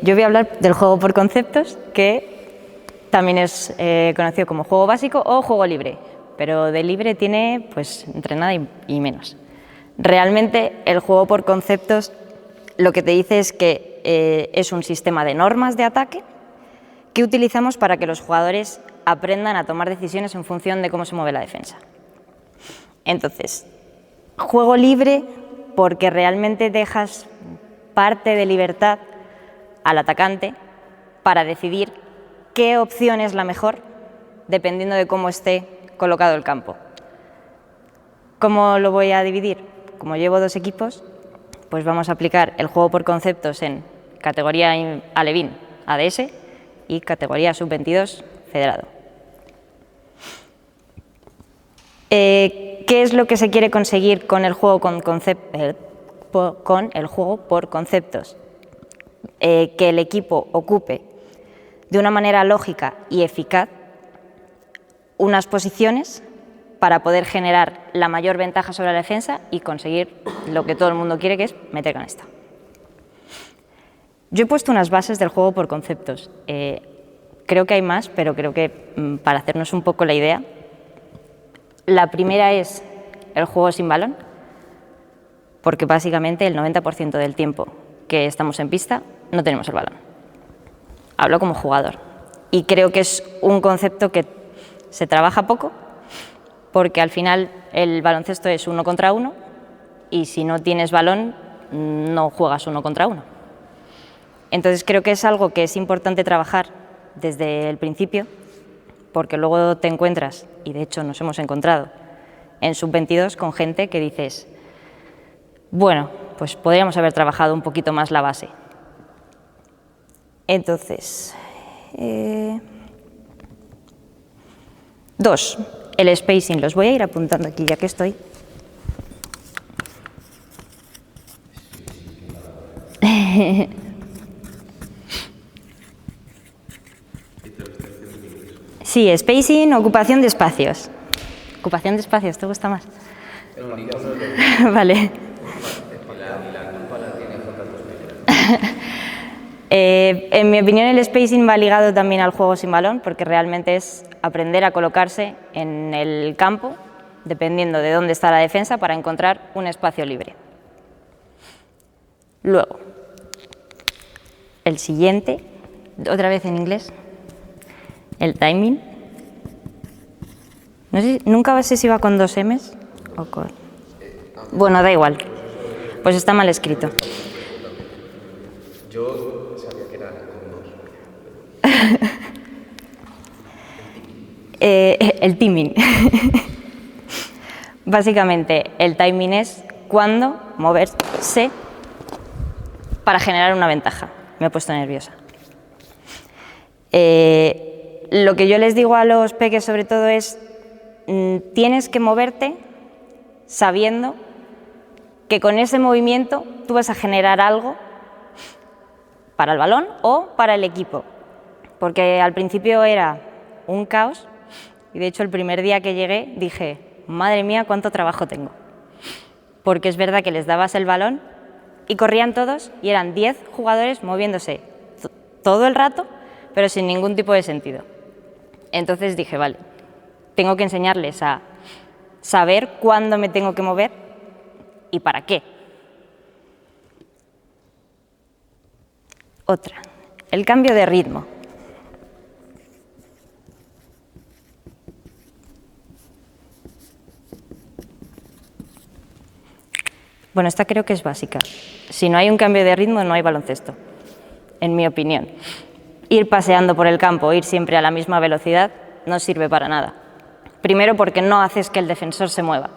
Yo voy a hablar del juego por conceptos, que también es conocido como juego básico o juego libre, pero de libre tiene pues entre nada y menos. Realmente el juego por conceptos lo que te dice es que es un sistema de normas de ataque que utilizamos para que los jugadores aprendan a tomar decisiones en función de cómo se mueve la defensa. Entonces, juego libre porque realmente dejas parte de libertad al atacante para decidir qué opción es la mejor dependiendo de cómo esté colocado el campo. ¿Cómo lo voy a dividir? Como llevo dos equipos, pues vamos a aplicar el juego por conceptos en categoría Alevín ADS y categoría sub-22 federado. ¿Qué es lo que se quiere conseguir con el juego por conceptos? Que el equipo ocupe de una manera lógica y eficaz unas posiciones para poder generar la mayor ventaja sobre la defensa y conseguir lo que todo el mundo quiere, que es meter canasta. Yo he puesto unas bases del juego por conceptos. Creo que hay más, pero creo que para hacernos un poco la idea, la primera es el juego sin balón, porque básicamente el 90% del tiempo que estamos en pista no tenemos el balón. Hablo como jugador y creo que es un concepto que se trabaja poco, porque al final el baloncesto es 1 contra 1 y si no tienes balón no juegas 1 contra 1. Entonces creo que es algo que es importante trabajar desde el principio, porque luego te encuentras, y de hecho nos hemos encontrado en sub-22 con gente que dices, bueno, pues podríamos haber trabajado un poquito más la base. Entonces, 2, el spacing. Los voy a ir apuntando aquí ya que estoy. Sí, spacing, ocupación de espacios. Ocupación de espacios, ¿te gusta más? Vale. En mi opinión el spacing va ligado también al juego sin balón, porque realmente es aprender a colocarse en el campo, dependiendo de dónde está la defensa, para encontrar un espacio libre. Luego, el siguiente, otra vez en inglés, el timing. No sé, nunca sé si va con 2 M's o con... Bueno, da igual, pues está mal escrito. Yo sabía que era con 2. El timing. Básicamente, el timing es cuándo moverse para generar una ventaja. Me he puesto nerviosa. Lo que yo les digo a los peques sobre todo es, tienes que moverte sabiendo que con ese movimiento tú vas a generar algo para el balón o para el equipo, porque al principio era un caos y de hecho el primer día que llegué dije, madre mía, cuánto trabajo tengo, porque es verdad que les dabas el balón y corrían todos y eran 10 jugadores moviéndose todo el rato, pero sin ningún tipo de sentido. Entonces dije, vale, tengo que enseñarles a saber cuándo me tengo que mover y para qué. Otra, el cambio de ritmo. Bueno, esta creo que es básica. Si no hay un cambio de ritmo, no hay baloncesto, en mi opinión. Ir paseando por el campo, ir siempre a la misma velocidad, no sirve para nada. Primero, porque no haces que el defensor se mueva.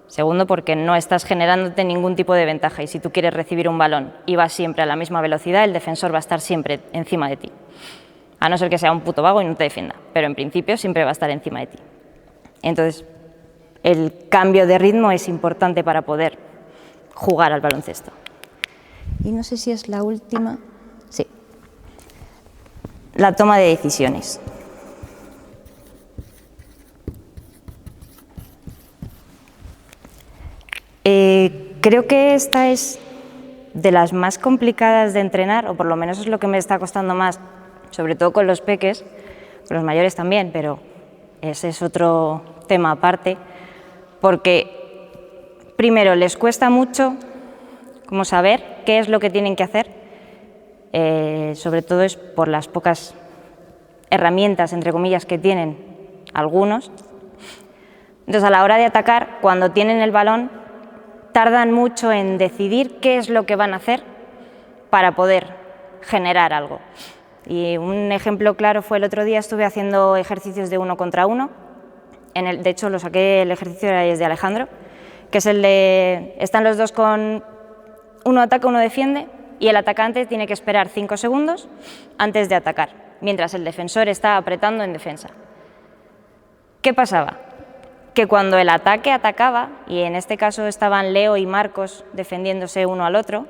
Segundo, porque no estás generándote ningún tipo de ventaja y si tú quieres recibir un balón y vas siempre a la misma velocidad, el defensor va a estar siempre encima de ti. A no ser que sea un puto vago y no te defienda, pero en principio siempre va a estar encima de ti. Entonces, el cambio de ritmo es importante para poder jugar al baloncesto. Y no sé si es la última. Sí. La toma de decisiones. Creo que esta es de las más complicadas de entrenar, o por lo menos es lo que me está costando más, sobre todo con los peques, con los mayores también, pero ese es otro tema aparte, porque primero les cuesta mucho como saber qué es lo que tienen que hacer, sobre todo es por las pocas herramientas, entre comillas, que tienen algunos. Entonces, a la hora de atacar, cuando tienen el balón, tardan mucho en decidir qué es lo que van a hacer para poder generar algo. Y un ejemplo claro fue el otro día, estuve haciendo ejercicios de 1 contra 1, de hecho lo saqué, el ejercicio era de Alejandro, que es el de, están los dos con, uno ataca, uno defiende, y el atacante tiene que esperar 5 segundos antes de atacar, mientras el defensor está apretando en defensa. ¿Qué pasaba? Que cuando el ataque atacaba, y en este caso estaban Leo y Marcos defendiéndose uno al otro,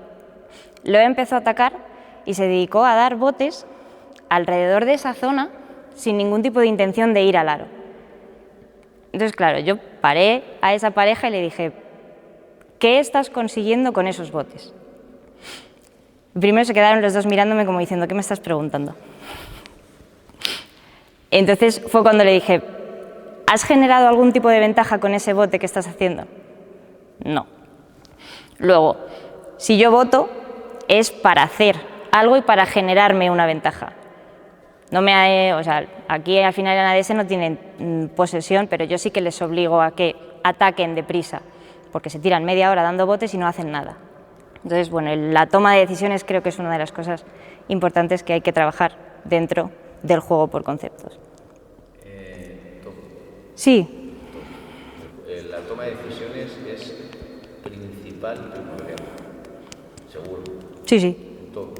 Leo empezó a atacar y se dedicó a dar botes alrededor de esa zona sin ningún tipo de intención de ir al aro. Entonces, claro, yo paré a esa pareja y le dije, ¿qué estás consiguiendo con esos botes? Primero se quedaron los dos mirándome como diciendo, ¿qué me estás preguntando? Entonces fue cuando le dije, ¿has generado algún tipo de ventaja con ese bote que estás haciendo? No. Luego, si yo voto, es para hacer algo y para generarme una ventaja. No o sea, aquí al final en ADS no tienen posesión, pero yo sí que les obligo a que ataquen deprisa, porque se tiran media hora dando botes y no hacen nada. Entonces, bueno, la toma de decisiones creo que es una de las cosas importantes que hay que trabajar dentro del juego por conceptos. Sí. La toma de decisiones es principal de un problema, seguro. Sí, sí. Todo.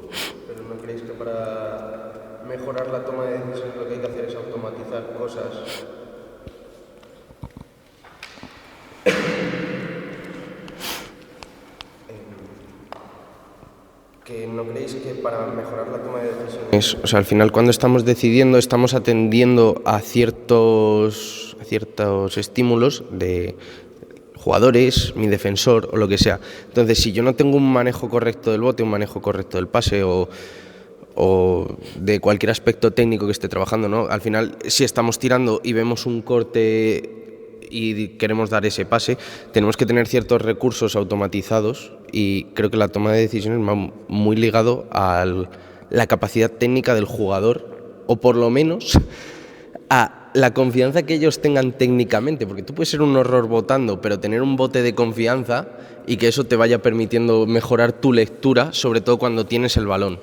Pero ¿no creéis que para mejorar la toma de decisiones lo que hay que hacer es automatizar cosas? ¿Que no creéis que para mejorar la toma de decisiones, o sea, al final cuando estamos decidiendo estamos atendiendo a ciertos estímulos de jugadores, mi defensor o lo que sea? Entonces, si yo no tengo un manejo correcto del bote, un manejo correcto del pase o de cualquier aspecto técnico que esté trabajando, ¿no? Al final, si estamos tirando y vemos un corte y queremos dar ese pase, tenemos que tener ciertos recursos automatizados, y creo que la toma de decisiones va muy ligado a la capacidad técnica del jugador, o por lo menos a la confianza que ellos tengan técnicamente, porque tú puedes ser un horror botando, pero tener un bote de confianza y que eso te vaya permitiendo mejorar tu lectura, sobre todo cuando tienes el balón.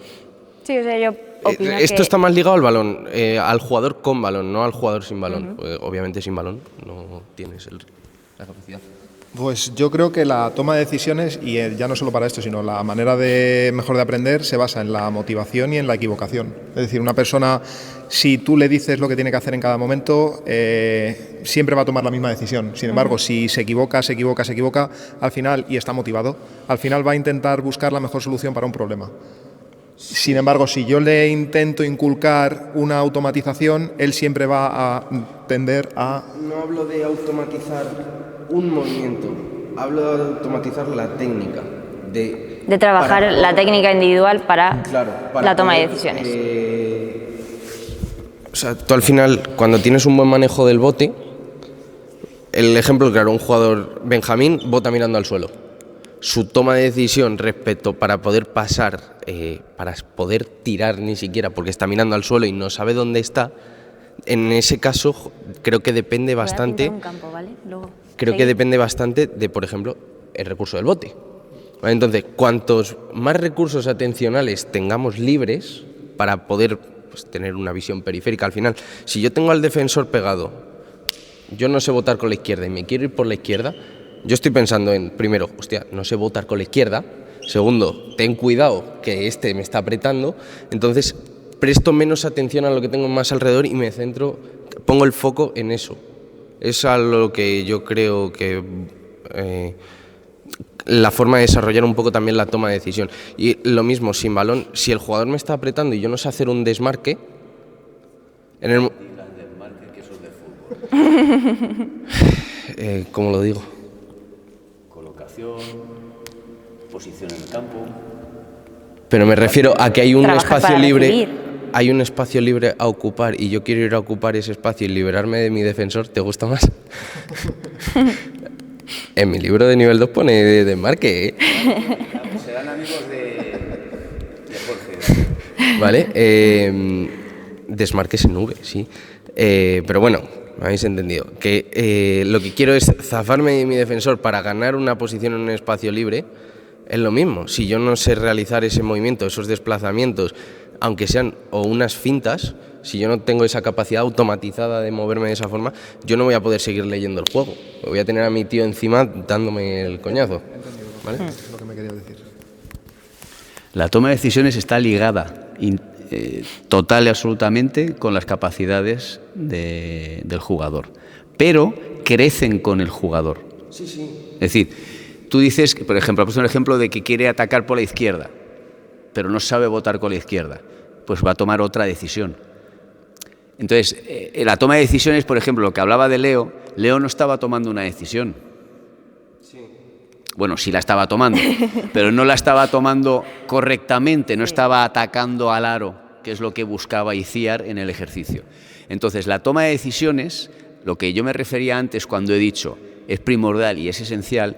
Sí, o sea, yo opino Esto que... está más ligado al balón, al jugador con balón, no al jugador sin balón. Obviamente sin balón no tienes la capacidad. Pues yo creo que la toma de decisiones, y ya no solo para esto, sino la manera mejor de aprender, se basa en la motivación y en la equivocación. Es decir, una persona, si tú le dices lo que tiene que hacer en cada momento, siempre va a tomar la misma decisión. Sin embargo, si se equivoca, al final, y está motivado, al final va a intentar buscar la mejor solución para un problema. Sin embargo, si yo le intento inculcar una automatización, él siempre va a tender a... No hablo de automatizar un movimiento, hablo de automatizar la técnica. De trabajar la técnica individual para la toma de decisiones. O sea, tú al final, cuando tienes un buen manejo del bote, el ejemplo claro, un jugador, Benjamín, bota mirando al suelo. Su toma de decisión respecto para poder pasar, para poder tirar ni siquiera, porque está mirando al suelo y no sabe dónde está, en ese caso creo que depende bastante. Un campo, ¿vale? Luego, creo que depende bastante de, por ejemplo, el recurso del bote. ¿Vale? Entonces, cuantos más recursos atencionales tengamos libres para poder tener una visión periférica, al final, si yo tengo al defensor pegado, yo no sé botar con la izquierda y me quiero ir por la izquierda, yo estoy pensando en, primero, hostia, no sé botar con la izquierda. Segundo, ten cuidado que este me está apretando. Entonces, presto menos atención a lo que tengo más alrededor y me centro, pongo el foco en eso. Es a lo que yo creo que la forma de desarrollar un poco también la toma de decisión. Y lo mismo, sin balón, si el jugador me está apretando y yo no sé hacer un desmarque, en el... desmarque que eso de fútbol. ¿Cómo lo digo? Colocación, posición en el campo. Pero me refiero a que hay un Trabajar espacio para libre, recibir. hay un espacio libre a ocupar y yo quiero ir a ocupar ese espacio y liberarme de mi defensor. ¿Te gusta más? En mi libro de nivel 2 pone de desmarque, ¿eh? Serán amigos de Jorge. ¿Vale? Desmarques en nube, sí. Pero bueno, me habéis entendido. Que lo que quiero es zafarme de mi defensor para ganar una posición en un espacio libre. Es lo mismo. Si yo no sé realizar ese movimiento, esos desplazamientos, aunque sean o unas fintas, si yo no tengo esa capacidad automatizada de moverme de esa forma, yo no voy a poder seguir leyendo el juego. Voy a tener a mi tío encima dándome el coñazo. ¿Vale? Es lo que me quería decir. La toma de decisiones está ligada total y absolutamente con las capacidades del jugador, pero crecen con el jugador. Sí, sí. Es decir, tú dices, por ejemplo, has puesto un ejemplo de que quiere atacar por la izquierda, pero no sabe votar con la izquierda, pues va a tomar otra decisión. Entonces, la toma de decisiones, por ejemplo, lo que hablaba de Leo no estaba tomando una decisión. Sí. Bueno, sí la estaba tomando, pero no la estaba tomando correctamente, no estaba atacando al aro, que es lo que buscaba Iciar en el ejercicio. Entonces, la toma de decisiones, lo que yo me refería antes cuando he dicho es primordial y es esencial,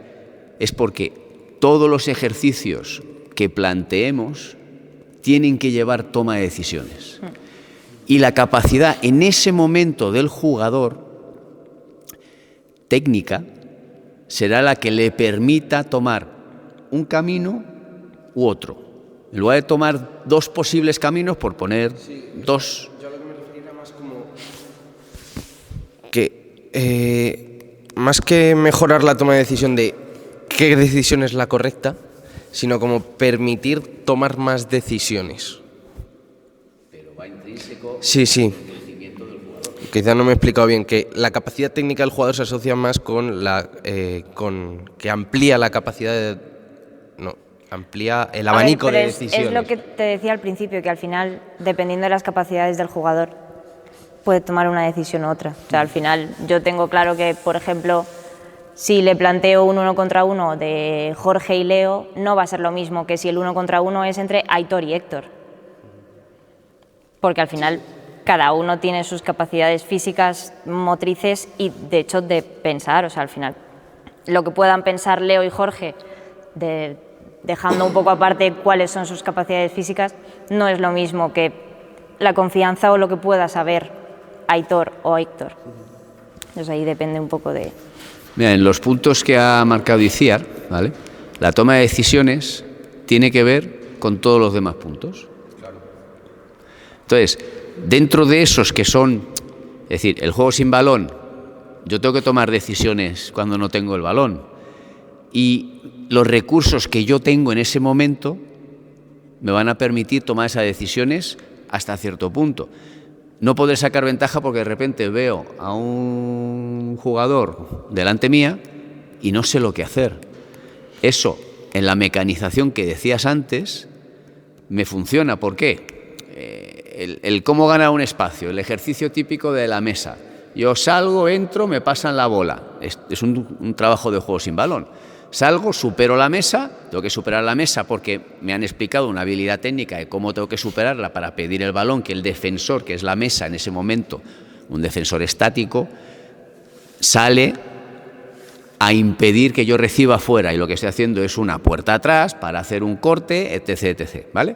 es porque todos los ejercicios que planteemos tienen que llevar toma de decisiones. Y la capacidad en ese momento del jugador, técnica, será la que le permita tomar un camino u otro. En lugar de tomar dos posibles caminos, por poner dos. Yo a lo que me refería más como que más que mejorar la toma de decisión de qué decisión es la correcta, sino como permitir tomar más decisiones. Pero va intrínseco. Sí, sí. Quizás no me he explicado bien, que la capacidad técnica del jugador se asocia más con con que amplía la capacidad amplía el abanico de decisiones. Es lo que te decía al principio, que al final, dependiendo de las capacidades del jugador, puede tomar una decisión u otra. O sea, al final yo tengo claro que, por ejemplo, si le planteo un 1 contra 1 de Jorge y Leo, no va a ser lo mismo que si el 1 contra 1 es entre Aitor y Héctor. Porque al final cada uno tiene sus capacidades físicas, motrices y de hecho de pensar. O sea, al final lo que puedan pensar Leo y Jorge, dejando un poco aparte cuáles son sus capacidades físicas, no es lo mismo que la confianza o lo que pueda saber Aitor o Héctor. Entonces ahí depende un poco de... Mira, en los puntos que ha marcado Iciar, ¿vale? La toma de decisiones tiene que ver con todos los demás puntos. Entonces, dentro de esos que son, es decir, el juego sin balón, yo tengo que tomar decisiones cuando no tengo el balón. Y los recursos que yo tengo en ese momento me van a permitir tomar esas decisiones hasta cierto punto. No poder sacar ventaja porque de repente veo a un jugador delante mía y no sé lo que hacer. Eso, en la mecanización que decías antes, me funciona. ¿Por qué? El cómo ganar un espacio, el ejercicio típico de la mesa. Yo salgo, entro, me pasan la bola. Es un trabajo de juego sin balón. Salgo, supero la mesa, tengo que superar la mesa porque me han explicado una habilidad técnica de cómo tengo que superarla para pedir el balón, que el defensor, que es la mesa en ese momento, un defensor estático, sale a impedir que yo reciba fuera, y lo que estoy haciendo es una puerta atrás para hacer un corte, etc., etc., ¿vale?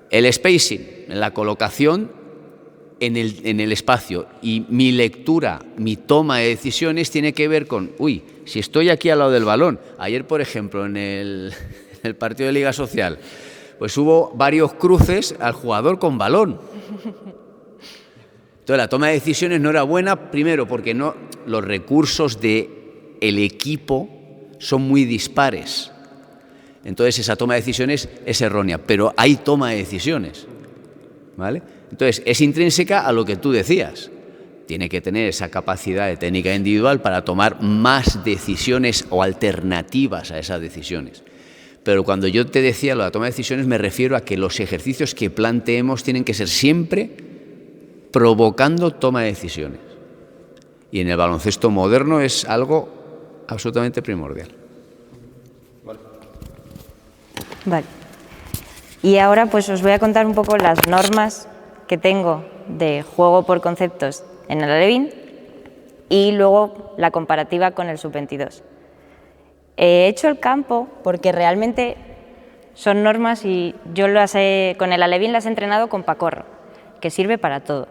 El spacing, la colocación en el espacio, y mi lectura, mi toma de decisiones tiene que ver con, si estoy aquí al lado del balón. Ayer, por ejemplo, en el partido de Liga Social, pues hubo varios cruces al jugador con balón. Entonces la toma de decisiones no era buena, primero porque los recursos del equipo son muy dispares. Entonces esa toma de decisiones es errónea, pero hay toma de decisiones, ¿vale? Entonces es intrínseca a lo que tú decías. Tiene que tener esa capacidad de técnica individual para tomar más decisiones o alternativas a esas decisiones. Pero cuando yo te decía lo de la toma de decisiones, me refiero a que los ejercicios que planteemos tienen que ser siempre provocando toma de decisiones. Y en el baloncesto moderno es algo absolutamente primordial. Vale. Y ahora pues os voy a contar un poco las normas que tengo de juego por conceptos en el alevín y luego la comparativa con el sub-22. He hecho el campo porque realmente son normas y yo con el alevín las he entrenado con pacorro, que sirve para todo.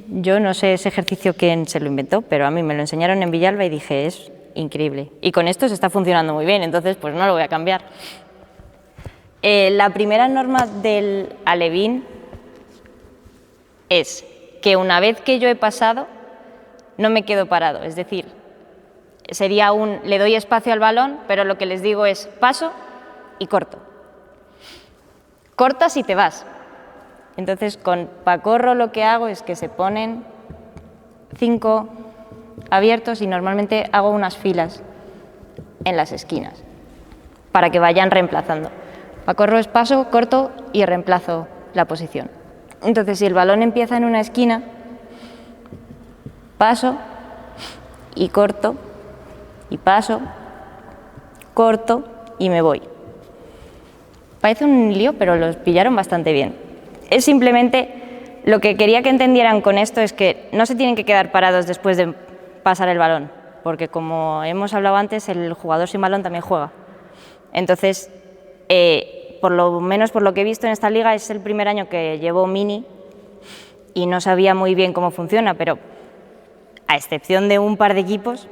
Yo no sé ese ejercicio quién se lo inventó, pero a mí me lo enseñaron en Villalba y dije, es increíble. Y con esto se está funcionando muy bien, entonces pues no lo voy a cambiar. La primera norma del alevín es que una vez que yo he pasado, no me quedo parado, es decir, le doy espacio al balón, pero lo que les digo es paso y corto. Cortas y te vas. Entonces, con pacorro lo que hago es que se ponen 5 abiertos y normalmente hago unas filas en las esquinas para que vayan reemplazando. Pacorro es paso, corto y reemplazo la posición. Entonces, si el balón empieza en una esquina, paso y corto y paso, corto y me voy. Parece un lío, pero los pillaron bastante bien. Es simplemente, lo que quería que entendieran con esto es que no se tienen que quedar parados después de pasar el balón, porque como hemos hablado antes, el jugador sin balón también juega. Entonces, por lo menos por lo que he visto en esta liga, es el primer año que llevo mini y no sabía muy bien cómo funciona, pero a excepción de un par de equipos,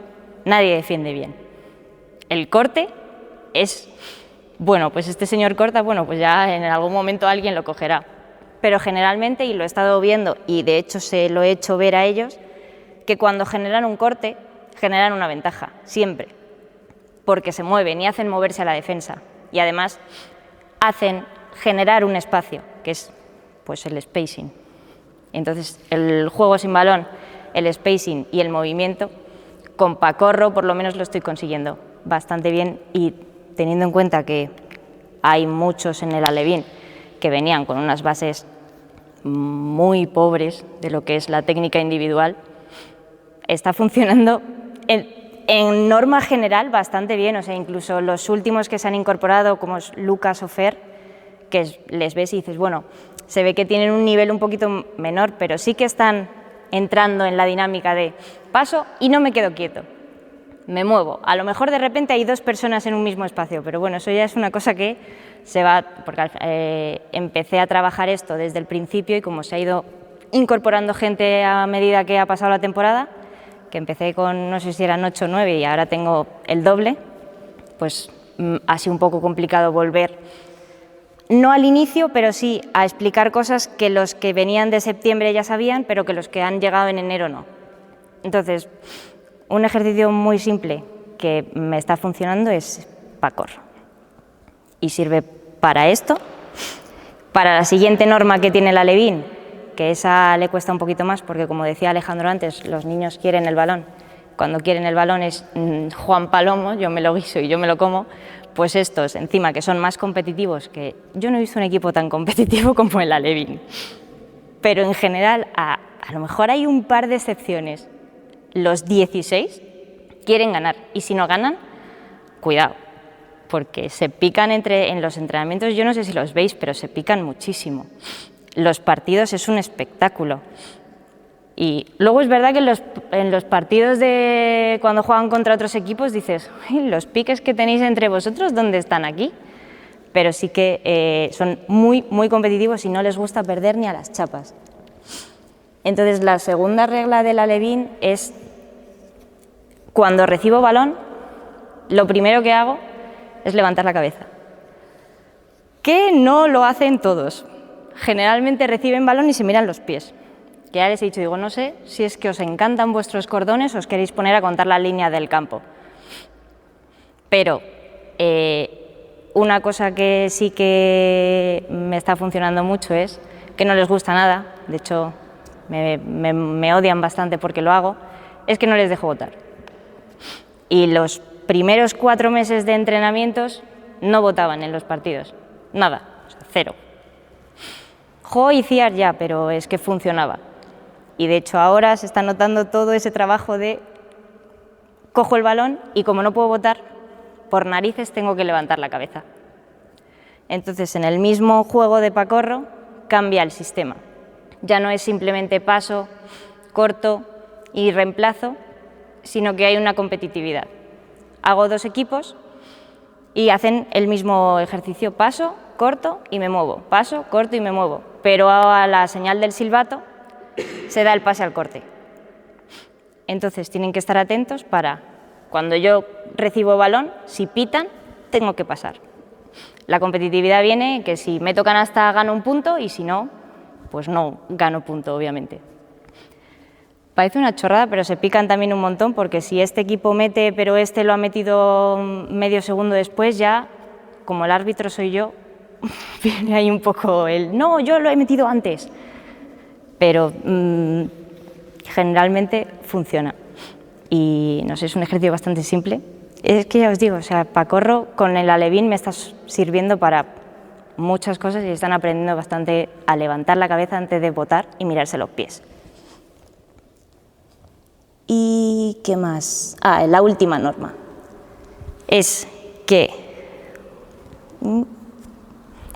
nadie defiende bien. El corte es, bueno, pues este señor corta, bueno, pues ya en algún momento alguien lo cogerá. Pero generalmente, y lo he estado viendo, y de hecho se lo he hecho ver a ellos, que cuando generan un corte, generan una ventaja, siempre, porque se mueven y hacen moverse a la defensa. Y además hacen generar un espacio, que es pues el spacing. Entonces, el juego sin balón, el spacing y el movimiento, con pacorro por lo menos lo estoy consiguiendo bastante bien, y teniendo en cuenta que hay muchos en el alevín que venían con unas bases muy pobres de lo que es la técnica individual, está funcionando en norma general bastante bien. O sea, incluso los últimos que se han incorporado, como es Lucas o Fer, que les ves y dices, bueno, se ve que tienen un nivel un poquito menor, pero sí que están entrando en la dinámica de paso y no me quedo quieto, me muevo. A lo mejor de repente hay 2 personas en un mismo espacio, pero bueno, eso ya es una cosa que se va, porque empecé a trabajar esto desde el principio y como se ha ido incorporando gente a medida que ha pasado la temporada, que empecé con, no sé si eran 8 o 9 y ahora tengo el doble, pues ha sido un poco complicado volver, no al inicio, pero sí a explicar cosas que los que venían de septiembre ya sabían, pero que los que han llegado en enero no. Entonces, un ejercicio muy simple que me está funcionando es pacorro. Y sirve para esto, para la siguiente norma que tiene el alevín, que esa le cuesta un poquito más porque, como decía Alejandro antes, los niños quieren el balón. Cuando quieren el balón es Juan Palomo, yo me lo guiso y yo me lo como, pues estos, encima, que son más competitivos, que yo no he visto un equipo tan competitivo como el alevín. Pero en general, a lo mejor hay un par de excepciones. Los 16 quieren ganar y si no ganan, cuidado, porque se pican en los entrenamientos, yo no sé si los veis, pero se pican muchísimo. Los partidos es un espectáculo. Y luego es verdad que en los partidos de cuando juegan contra otros equipos dices, los piques que tenéis entre vosotros, ¿dónde están aquí? Pero sí que son muy, muy competitivos y no les gusta perder ni a las chapas. Entonces, la segunda regla del alevín es, cuando recibo balón, lo primero que hago es levantar la cabeza. Que no lo hacen todos. Generalmente reciben balón y se miran los pies. Que ya les he dicho, digo, no sé si es que os encantan vuestros cordones o os queréis poner a contar la línea del campo. Pero una cosa que sí que me está funcionando mucho es que no les gusta nada, de hecho me odian bastante porque lo hago, es que no les dejo votar. Y los primeros 4 meses de entrenamientos no votaban en los partidos, nada, o sea, 0. Jo y Ciar ya, pero es que funcionaba. Y de hecho ahora se está notando todo ese trabajo de cojo el balón y como no puedo votar, por narices tengo que levantar la cabeza. Entonces, en el mismo juego de pacorro cambia el sistema. Ya no es simplemente paso, corto y reemplazo, sino que hay una competitividad. Hago 2 equipos y hacen el mismo ejercicio, paso, corto y me muevo, paso, corto y me muevo, pero a la señal del silbato se da el pase al corte. Entonces tienen que estar atentos para, cuando yo recibo balón, si pitan, tengo que pasar. La competitividad viene que si me tocan hasta gano un punto y si no, pues no gano punto, obviamente. Parece una chorrada, pero se pican también un montón, porque si este equipo mete, pero este lo ha metido medio segundo después, ya, como el árbitro soy yo, viene ahí un poco el, no, yo lo he metido antes. Pero generalmente funciona. Y no sé, es un ejercicio bastante simple. Es que ya os digo, o sea, pacorro con el alevín me está sirviendo para muchas cosas y están aprendiendo bastante a levantar la cabeza antes de botar y mirarse los pies. ¿Y qué más? La última norma es que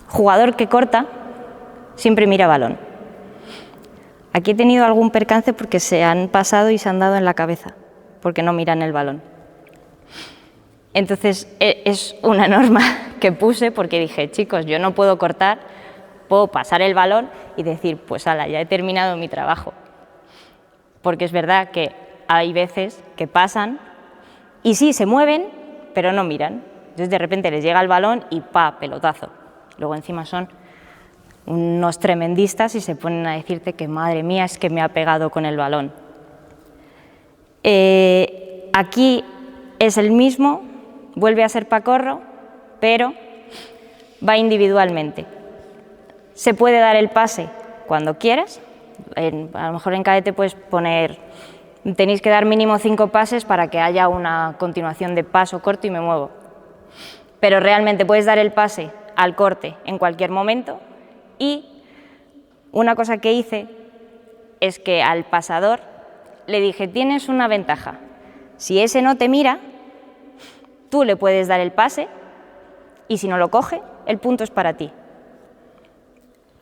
jugador que corta siempre mira balón. Aquí he tenido algún percance porque se han pasado y se han dado en la cabeza, porque no miran el balón. Entonces es una norma que puse porque dije, chicos, yo no puedo cortar, puedo pasar el balón y decir, pues ala, ya he terminado mi trabajo. Porque es verdad que hay veces que pasan y sí, se mueven, pero no miran. Entonces de repente les llega el balón y ¡pa!, pelotazo. Luego encima son unos tremendistas y se ponen a decirte que madre mía, es que me ha pegado con el balón. Aquí es el mismo, vuelve a ser pacorro, pero va individualmente. Se puede dar el pase cuando quieras, a lo mejor en cadete puedes poner, tenéis que dar mínimo 5 pases para que haya una continuación de paso, corto y me muevo. Pero realmente puedes dar el pase al corte en cualquier momento. Y una cosa que hice es que al pasador le dije, tienes una ventaja, si ese no te mira, tú le puedes dar el pase y si no lo coge, el punto es para ti.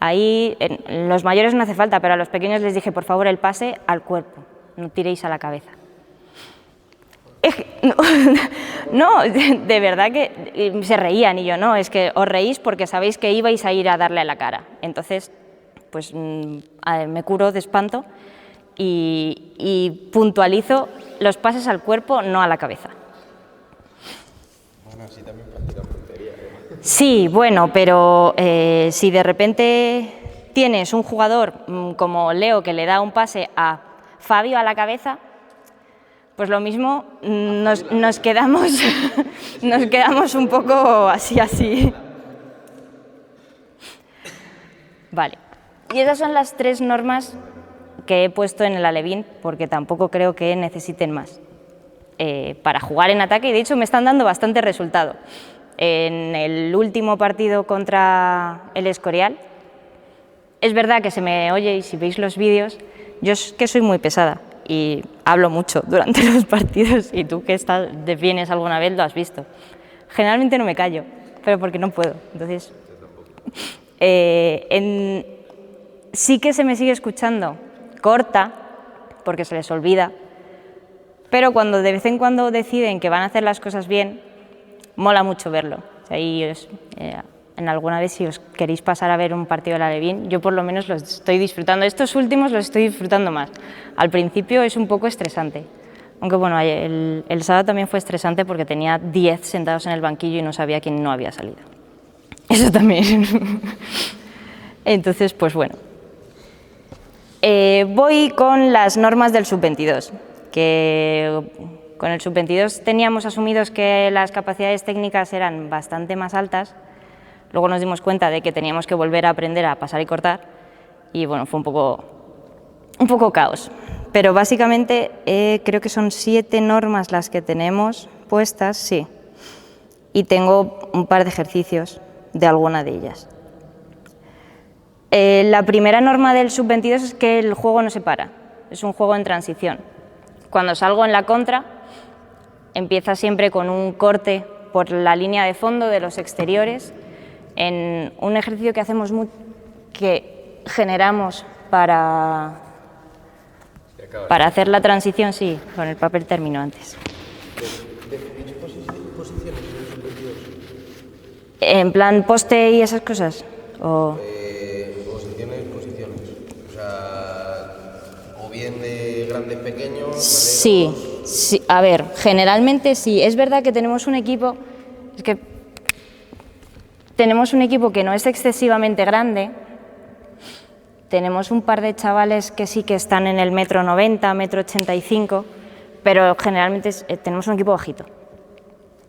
Ahí, en los mayores no hace falta, pero a los pequeños les dije, por favor, el pase al cuerpo, no tiréis a la cabeza. No, de verdad que se reían y yo no, es que os reís porque sabéis que ibais a ir a darle a la cara. Entonces, pues me curo de espanto y puntualizo los pases al cuerpo, no a la cabeza. Bueno, así también practica puntería. Sí, bueno, pero si de repente tienes un jugador como Leo que le da un pase a Fabio a la cabeza, pues lo mismo nos quedamos un poco así. Vale, y esas son las 3 normas que he puesto en el alevín, porque tampoco creo que necesiten más para jugar en ataque, y de hecho me están dando bastante resultado. En el último partido contra el Escorial, es verdad que se me oye, y si veis los vídeos, yo es que soy muy pesada y hablo mucho durante los partidos, y tú que vienes alguna vez lo has visto. Generalmente no me callo, pero porque no puedo. Entonces, sí que se me sigue escuchando corta, porque se les olvida, pero cuando de vez en cuando deciden que van a hacer las cosas bien, mola mucho verlo. O sea, en alguna vez, si os queréis pasar a ver un partido del alevín, yo por lo menos los estoy disfrutando. Estos últimos los estoy disfrutando más. Al principio es un poco estresante. Aunque bueno, el sábado también fue estresante porque tenía 10 sentados en el banquillo y no sabía quién no había salido. Eso también. Entonces, pues bueno. Voy con las normas del sub-22, que con el sub-22 teníamos asumidos que las capacidades técnicas eran bastante más altas. Luego nos dimos cuenta de que teníamos que volver a aprender a pasar y cortar y bueno, fue un poco caos. Pero básicamente creo que son 7 normas las que tenemos puestas, sí. Y tengo un par de ejercicios de alguna de ellas. La primera norma del sub-22 es que el juego no se para, es un juego en transición. Cuando salgo en la contra, empieza siempre con un corte por la línea de fondo de los exteriores En un ejercicio que hacemos que generamos para hacer la transición, sí, con el papel termino antes. ¿En plan poste y esas cosas? O... Posiciones. O sea, o bien de grandes, pequeños... Sí, a ver, generalmente sí. Es verdad que tenemos un equipo, que no es excesivamente grande. Tenemos un par de chavales que sí que están en el 1,90 m, 1,85 m, pero generalmente tenemos un equipo bajito.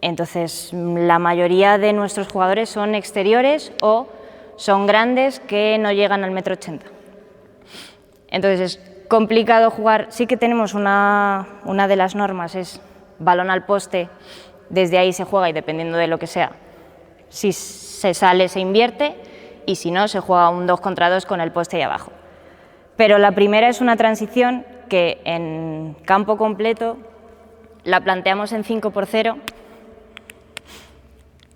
Entonces, la mayoría de nuestros jugadores son exteriores o son grandes que no llegan al 1,80 m. Entonces, es complicado jugar. Sí que tenemos una de las normas, es balón al poste, desde ahí se juega y dependiendo de lo que sea, si se sale se invierte y si no se juega un 2 contra 2 con el poste ahí abajo. Pero la primera es una transición que en campo completo la planteamos en 5x0.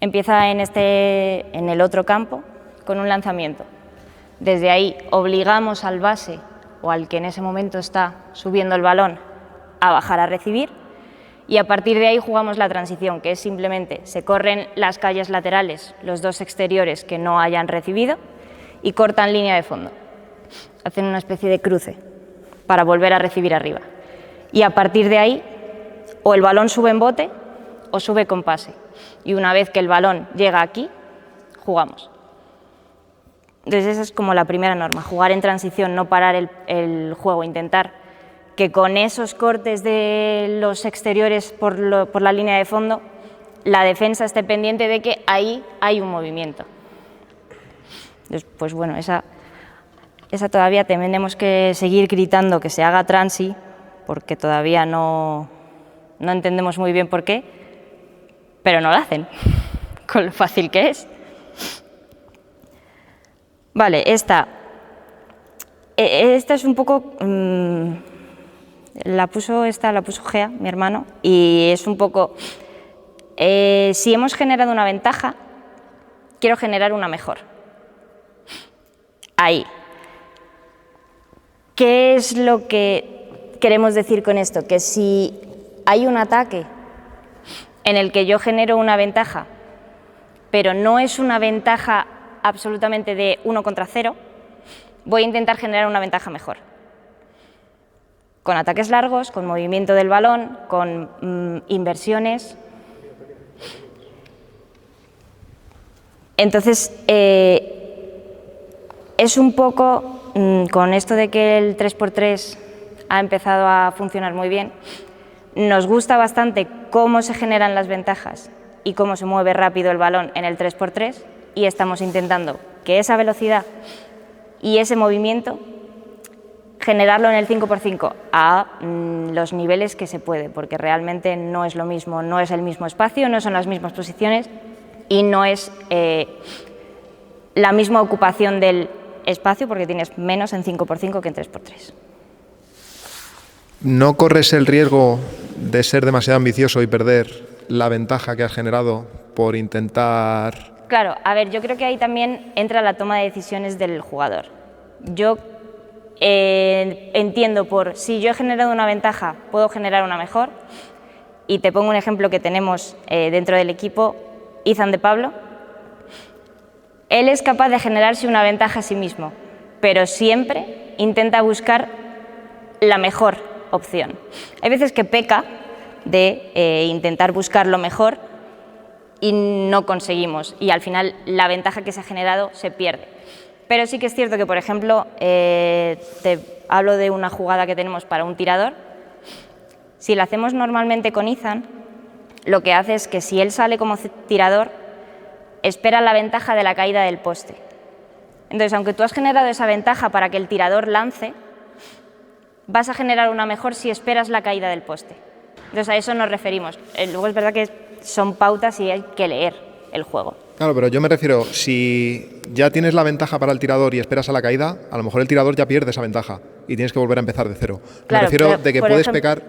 Empieza en el otro campo con un lanzamiento. Desde ahí obligamos al base o al que en ese momento está subiendo el balón a bajar a recibir y a partir de ahí jugamos la transición, que es simplemente se corren las calles laterales, los dos exteriores que no hayan recibido y cortan línea de fondo. Hacen una especie de cruce para volver a recibir arriba. Y a partir de ahí o el balón sube en bote o sube con pase. Y una vez que el balón llega aquí, jugamos. Entonces esa es como la primera norma, jugar en transición, no parar el juego, intentar que con esos cortes de los exteriores por la línea de fondo, la defensa esté pendiente de que ahí hay un movimiento. Entonces, pues bueno, esa todavía tenemos que seguir gritando que se haga transi, porque todavía no entendemos muy bien por qué, pero no lo hacen, con lo fácil que es. Vale, esta es un poco, la puso Gea, mi hermano, y es un poco, si hemos generado una ventaja, quiero generar una mejor. Ahí. ¿Qué es lo que queremos decir con esto? Que si hay un ataque en el que yo genero una ventaja, pero no es una ventaja absolutamente de 1 contra 0, voy a intentar generar una ventaja mejor. Con ataques largos, con movimiento del balón, con inversiones. Entonces, es un poco, con esto de que el 3x3 ha empezado a funcionar muy bien, nos gusta bastante cómo se generan las ventajas y cómo se mueve rápido el balón en el 3x3 y estamos intentando que esa velocidad y ese movimiento generarlo en el 5x5 a los niveles que se puede, porque realmente no es lo mismo, no es el mismo espacio, no son las mismas posiciones y no es la misma ocupación del espacio porque tienes menos en 5x5 que en 3x3. ¿No corres el riesgo de ser demasiado ambicioso y perder la ventaja que has generado por intentar...? Claro, a ver, yo creo que ahí también entra la toma de decisiones del jugador. Yo entiendo si yo he generado una ventaja, puedo generar una mejor. Y te pongo un ejemplo que tenemos dentro del equipo, Izan de Pablo. Él es capaz de generarse una ventaja a sí mismo, pero siempre intenta buscar la mejor opción. Hay veces que peca de intentar buscar lo mejor y no conseguimos, y al final la ventaja que se ha generado se pierde. Pero sí que es cierto que, por ejemplo, te hablo de una jugada que tenemos para un tirador. Si la hacemos normalmente con Izan, lo que hace es que si él sale como tirador, espera la ventaja de la caída del poste. Entonces, aunque tú has generado esa ventaja para que el tirador lance, vas a generar una mejor si esperas la caída del poste. Entonces, a eso nos referimos. Luego es verdad que son pautas y hay que leer el juego. Claro, pero yo me refiero, si ya tienes la ventaja para el tirador y esperas a la caída, a lo mejor el tirador ya pierde esa ventaja y tienes que volver a empezar de cero. Claro, me refiero de que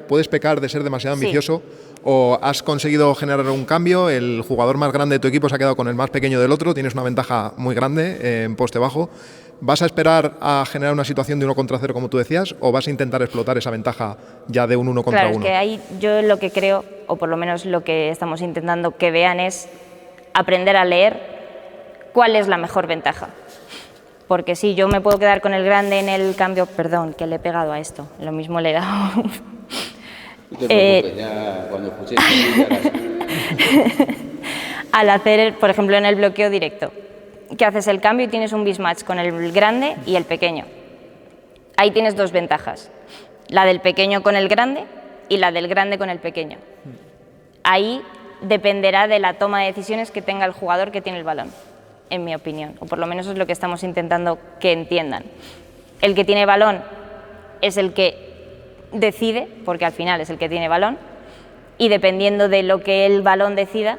puedes pecar de ser demasiado ambicioso o has conseguido generar un cambio, el jugador más grande de tu equipo se ha quedado con el más pequeño del otro, tienes una ventaja muy grande en poste bajo. ¿Vas a esperar a generar una situación de 1 contra 0 como tú decías o vas a intentar explotar esa ventaja ya de un 1 contra 1? Claro, es que ahí yo lo que creo, o por lo menos lo que estamos intentando que vean es aprender a leer cuál es la mejor ventaja. Porque sí, yo me puedo quedar con el grande en el cambio, perdón, que le he pegado a esto, lo mismo le he dado. No te preocupes, ya cuando escuches al hacer, por ejemplo, en el bloqueo directo, que haces el cambio y tienes un mismatch con el grande y el pequeño. Ahí tienes 2 ventajas, la del pequeño con el grande y la del grande con el pequeño. Ahí dependerá de la toma de decisiones que tenga el jugador que tiene el balón, en mi opinión, o por lo menos es lo que estamos intentando que entiendan. El que tiene balón es el que decide, porque al final es el que tiene balón, y dependiendo de lo que el balón decida...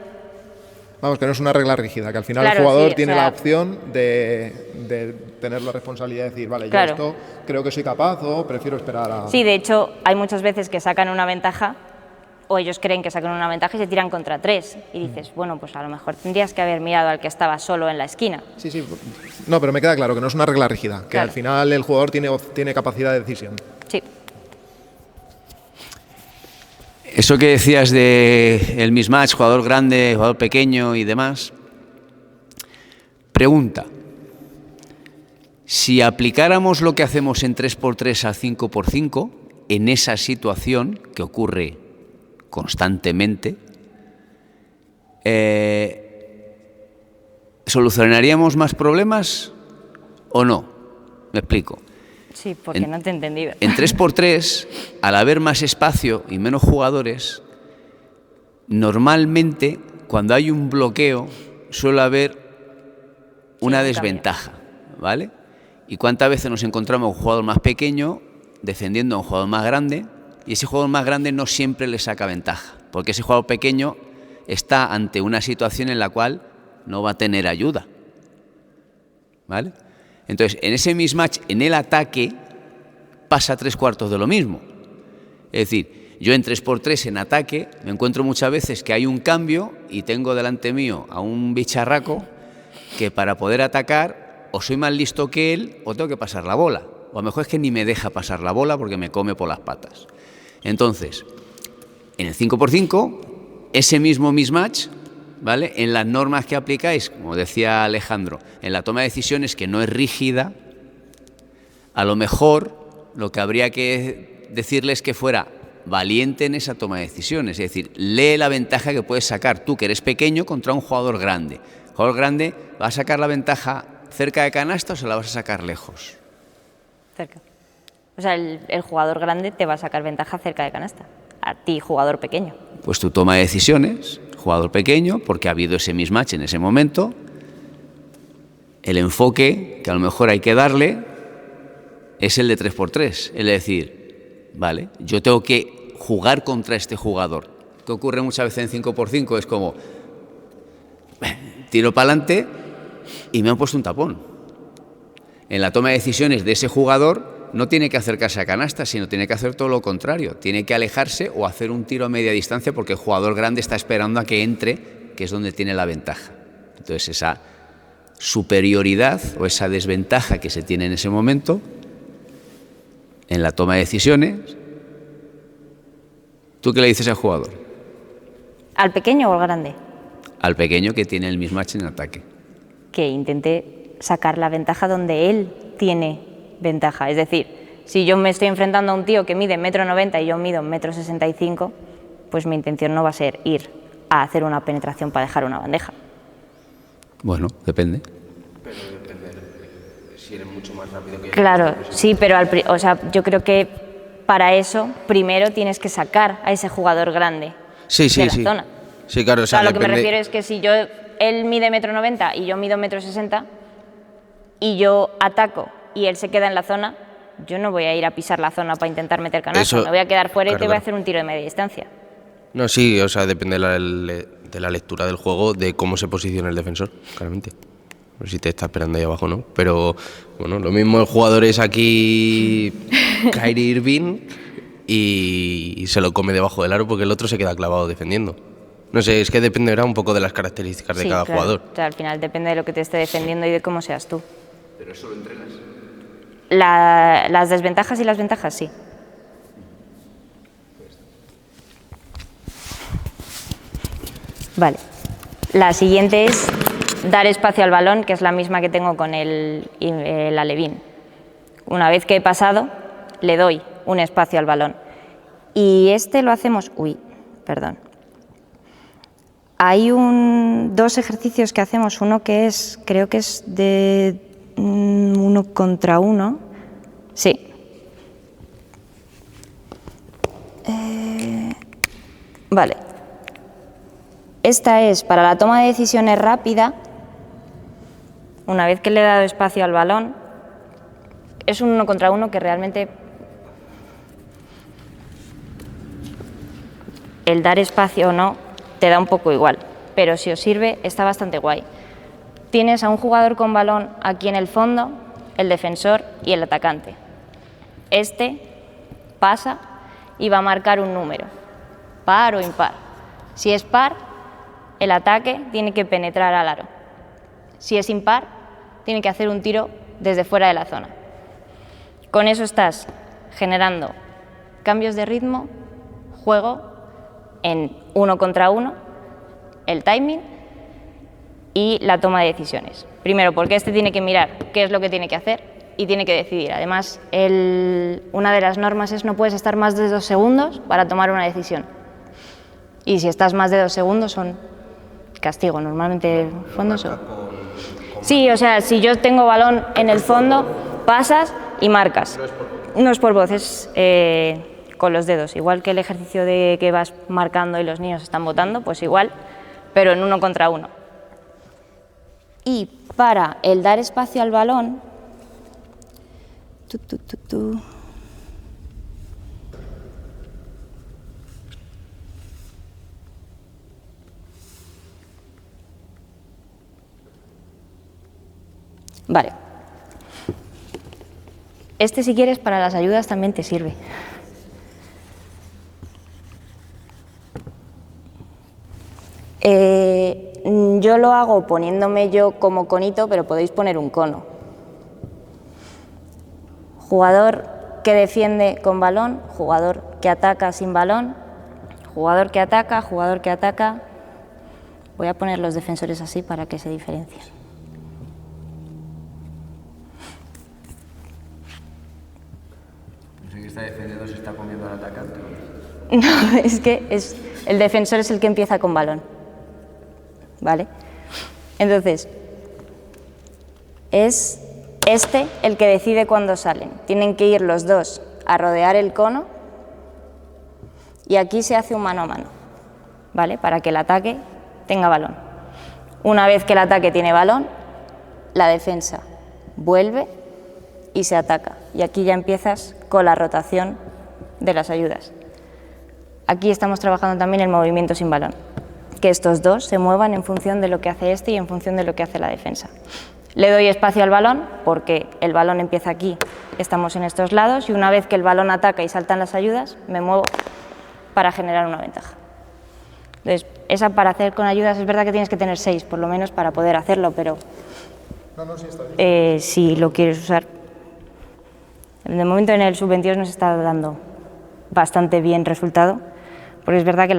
Vamos, que no es una regla rígida, que al final Claro, el jugador sí, tiene o sea, la opción de tener la responsabilidad de decir, vale, Claro. yo esto creo que soy capaz o prefiero esperar a... Sí, de hecho, hay muchas veces que sacan una ventaja, o ellos creen que sacan una ventaja y se tiran contra 3. Y dices, bueno, pues a lo mejor tendrías que haber mirado al que estaba solo en la esquina. Sí, sí. No, pero me queda claro que no es una regla rígida, que Claro. al final el jugador tiene capacidad de decisión. Sí. Eso que decías de el mismatch, jugador grande, jugador pequeño y demás. Pregunta. Si aplicáramos lo que hacemos en 3x3 a 5x5, en esa situación que ocurre constantemente, ¿solucionaríamos más problemas o no? Me explico. Sí, porque no te he entendido. En 3x3, al haber más espacio y menos jugadores, normalmente cuando hay un bloqueo suele haber una un desventaja, ¿vale? ¿Y cuántas veces nos encontramos un jugador más pequeño defendiendo a un jugador más grande y ese jugador más grande no siempre le saca ventaja? Porque ese jugador pequeño está ante una situación en la cual no va a tener ayuda, ¿vale? Entonces, en ese mismatch, en el ataque, pasa 3/4 de lo mismo. Es decir, yo en 3x3 en ataque me encuentro muchas veces que hay un cambio y tengo delante mío a un bicharraco que para poder atacar o soy más listo que él o tengo que pasar la bola. O a lo mejor es que ni me deja pasar la bola porque me come por las patas. Entonces, en el 5x5, ese mismo mismatch, ¿vale? En las normas que aplicáis, como decía Alejandro, en la toma de decisiones que no es rígida, a lo mejor lo que habría que decirles es que fuera valiente en esa toma de decisiones, es decir, lee la ventaja que puedes sacar tú, que eres pequeño, contra un jugador grande. El jugador grande va a sacar la ventaja cerca de canasta o se la vas a sacar lejos. Cerca. O sea, el jugador grande te va a sacar ventaja cerca de canasta. A ti, jugador pequeño. Pues tu toma de decisiones, jugador pequeño, porque ha habido ese mismatch en ese momento, el enfoque que a lo mejor hay que darle es el de 3x3, es decir, vale, yo tengo que jugar contra este jugador. ¿Qué ocurre muchas veces en 5x5? Es como, tiro para adelante y me han puesto un tapón. En la toma de decisiones de ese jugador no tiene que acercarse a canasta, sino tiene que hacer todo lo contrario. Tiene que alejarse o hacer un tiro a media distancia porque el jugador grande está esperando a que entre, que es donde tiene la ventaja. Entonces esa superioridad o esa desventaja que se tiene en ese momento, en la toma de decisiones, ¿tú qué le dices al jugador? ¿Al pequeño o al grande? Al pequeño que tiene el mismatch en ataque. Que intente sacar la ventaja donde él tiene ventaja. Es decir, si yo me estoy enfrentando a un tío que mide 1,90 m y yo mido 1,65 m, pues mi intención no va a ser ir a hacer una penetración para dejar una bandeja. Bueno, depende. Pero depende si eres mucho más rápido que Claro, sí, pero o sea, yo creo que para eso primero tienes que sacar a ese jugador grande Sí, sí, de la sí. zona. Sí, claro, o O sea, sea, lo que me depende- refiero es que si él mide 1,90 m y yo mido 1,60 m y yo ataco y él se queda en la zona, yo no voy a ir a pisar la zona para intentar meter canasta, Eso- me voy a quedar fuera y claro, te voy a claro. hacer un tiro de media distancia. No, sí, o sea, depende de la lectura del juego, de cómo se posiciona el defensor, claramente. No sé si te está esperando ahí abajo o no, pero bueno, lo mismo el jugador es aquí Kyrie Irving y se lo come debajo del aro porque el otro se queda clavado defendiendo. No sé, es que dependerá un poco de las características de Sí, cada claro. jugador. O sea, al final depende de lo que te esté defendiendo y de cómo seas tú. ¿Pero eso lo entrenas? Las desventajas y las ventajas, sí. Vale. La siguiente es dar espacio al balón, que es la misma que tengo con el alevín. Una vez que he pasado, le doy un espacio al balón. Y este lo hacemos... Uy, perdón. Hay dos ejercicios que hacemos, uno que es, creo que es de 1 contra 1. Sí. Vale. Esta es para la toma de decisiones rápida. Una vez que le he dado espacio al balón, es un 1 contra 1 que realmente el dar espacio o no te da un poco igual, pero si os sirve está bastante guay. Tienes a un jugador con balón aquí en el fondo, el defensor y el atacante. Este pasa y va a marcar un número, par o impar. Si es par, el ataque tiene que penetrar al aro. Si es impar, tiene que hacer un tiro desde fuera de la zona. Con eso estás generando cambios de ritmo, juego en 1 contra 1, el timing y la toma de decisiones. Primero, porque este tiene que mirar qué es lo que tiene que hacer y tiene que decidir. Además, una de las normas es no puedes estar más de 2 segundos para tomar una decisión. Y si estás más de 2 segundos son castigo. Normalmente fondo son... Sí, o sea, si yo tengo balón en el fondo, pasas y marcas. No es por voz, es con los dedos. Igual que el ejercicio de que vas marcando y los niños están votando, pues igual, pero en 1 contra 1. Y para el dar espacio al balón, vale. Este, si quieres, para las ayudas también te sirve. Yo lo hago poniéndome yo como conito, pero podéis poner un cono. Jugador que defiende con balón, jugador que ataca sin balón, jugador que ataca, jugador que ataca. Voy a poner los defensores así para que se diferencien. No sé qué está defendiendo, se está comiendo al atacante. No, es que el defensor es el que empieza con balón. ¿Vale? Entonces, es este el que decide cuándo salen. Tienen que ir los dos a rodear el cono y aquí se hace un mano a mano, ¿vale? Para que el ataque tenga balón. Una vez que el ataque tiene balón, la defensa vuelve y se ataca. Y aquí ya empiezas con la rotación de las ayudas. Aquí estamos trabajando también el movimiento sin balón, que estos dos se muevan en función de lo que hace este y en función de lo que hace la defensa. Le doy espacio al balón porque el balón empieza aquí, estamos en estos lados y una vez que el balón ataca y saltan las ayudas, me muevo para generar una ventaja. Entonces, esa para hacer con ayudas es verdad que tienes que tener 6 por lo menos para poder hacerlo, pero sí, está bien. si lo quieres usar. De momento en el sub-22 nos está dando bastante bien resultado, porque es verdad que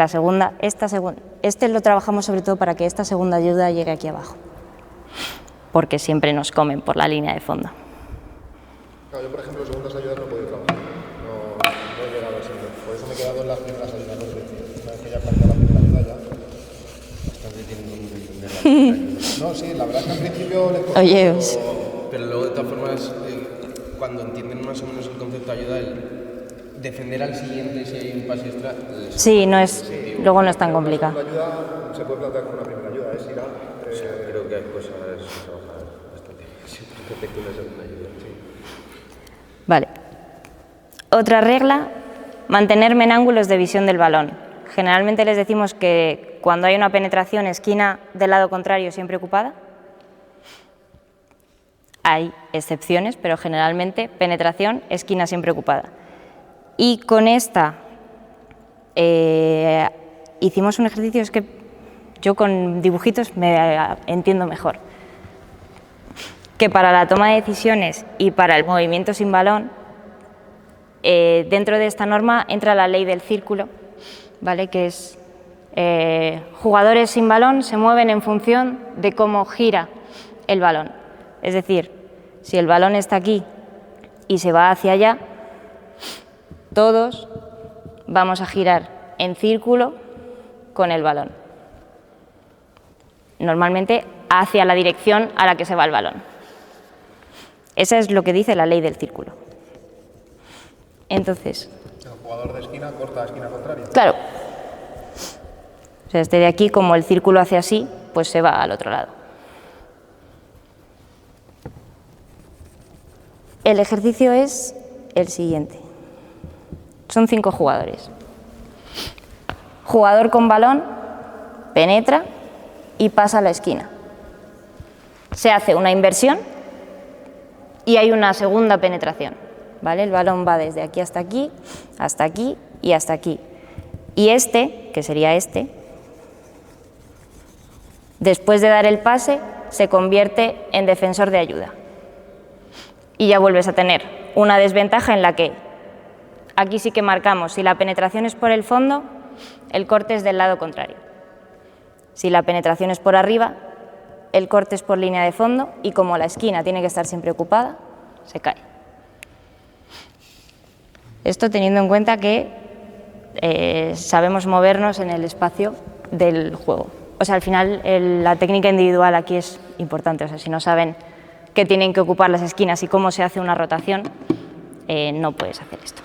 este lo trabajamos sobre todo para que esta segunda ayuda llegue aquí abajo, porque siempre nos comen por la línea de fondo. Claro, yo, por ejemplo, segundas ayudas no he podido trabajar. No he llegado siempre. Por eso me he quedado en las primeras ayudas. Una vez que ya plantea la primera ayuda, ya. Bastante tienen que entender la primera ayuda. No, sí, la verdad es que al principio les costó. Oye, Pero luego, de todas formas, cuando entienden más o menos el concepto de ayuda, el defender al siguiente si hay un pase extra... sí, luego no es tan complicado. La ayuda se puede plantear con una primera ayuda, es ir a... Creo que hay cosas a trabajar bastante. Siempre que una segunda ayuda, sí. Vale. Otra regla, mantenerme en ángulos de visión del balón. Generalmente les decimos que cuando hay una penetración, esquina del lado contrario siempre ocupada. Hay excepciones, pero generalmente penetración, esquina siempre ocupada. Y con esta hicimos un ejercicio, es que yo con dibujitos me entiendo mejor, que para la toma de decisiones y para el movimiento sin balón, dentro de esta norma entra la ley del círculo, ¿vale? Que es jugadores sin balón se mueven en función de cómo gira el balón. Es decir, si el balón está aquí y se va hacia allá, todos vamos a girar en círculo con el balón. Normalmente hacia la dirección a la que se va el balón. Eso es lo que dice la ley del círculo. Entonces, el jugador de esquina corta a esquina contraria. Claro. O sea, este de aquí, como el círculo hace así, pues se va al otro lado. El ejercicio es el siguiente. Son 5 jugadores. Jugador con balón, penetra y pasa a la esquina. Se hace una inversión y hay una segunda penetración, ¿vale? El balón va desde aquí hasta aquí y hasta aquí. Y este, que sería este, después de dar el pase, se convierte en defensor de ayuda. Y ya vuelves a tener una desventaja en la que aquí sí que marcamos, si la penetración es por el fondo, el corte es del lado contrario. Si la penetración es por arriba, el corte es por línea de fondo y como la esquina tiene que estar siempre ocupada, se cae. Esto teniendo en cuenta que sabemos movernos en el espacio del juego. O sea, al final la técnica individual aquí es importante. O sea, si no saben que tienen que ocupar las esquinas y cómo se hace una rotación, no puedes hacer esto.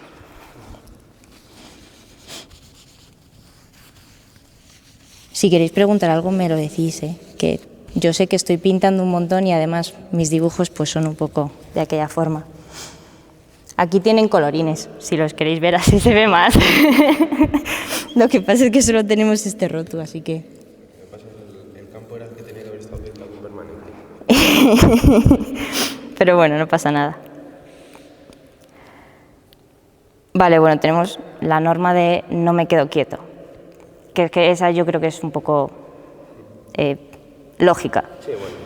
Si queréis preguntar algo me lo decís, que yo sé que estoy pintando un montón y además mis dibujos pues son un poco de aquella forma. Aquí tienen colorines, si los queréis ver así se ve más. Lo que pasa es que solo tenemos este roto, así que... Lo que pasa es que el campo era el que tenía que haber estado pintado permanente. Pero bueno, no pasa nada. Vale, bueno, tenemos la norma de no me quedo quieto, que esa yo creo que es un poco lógica. Sí, bueno,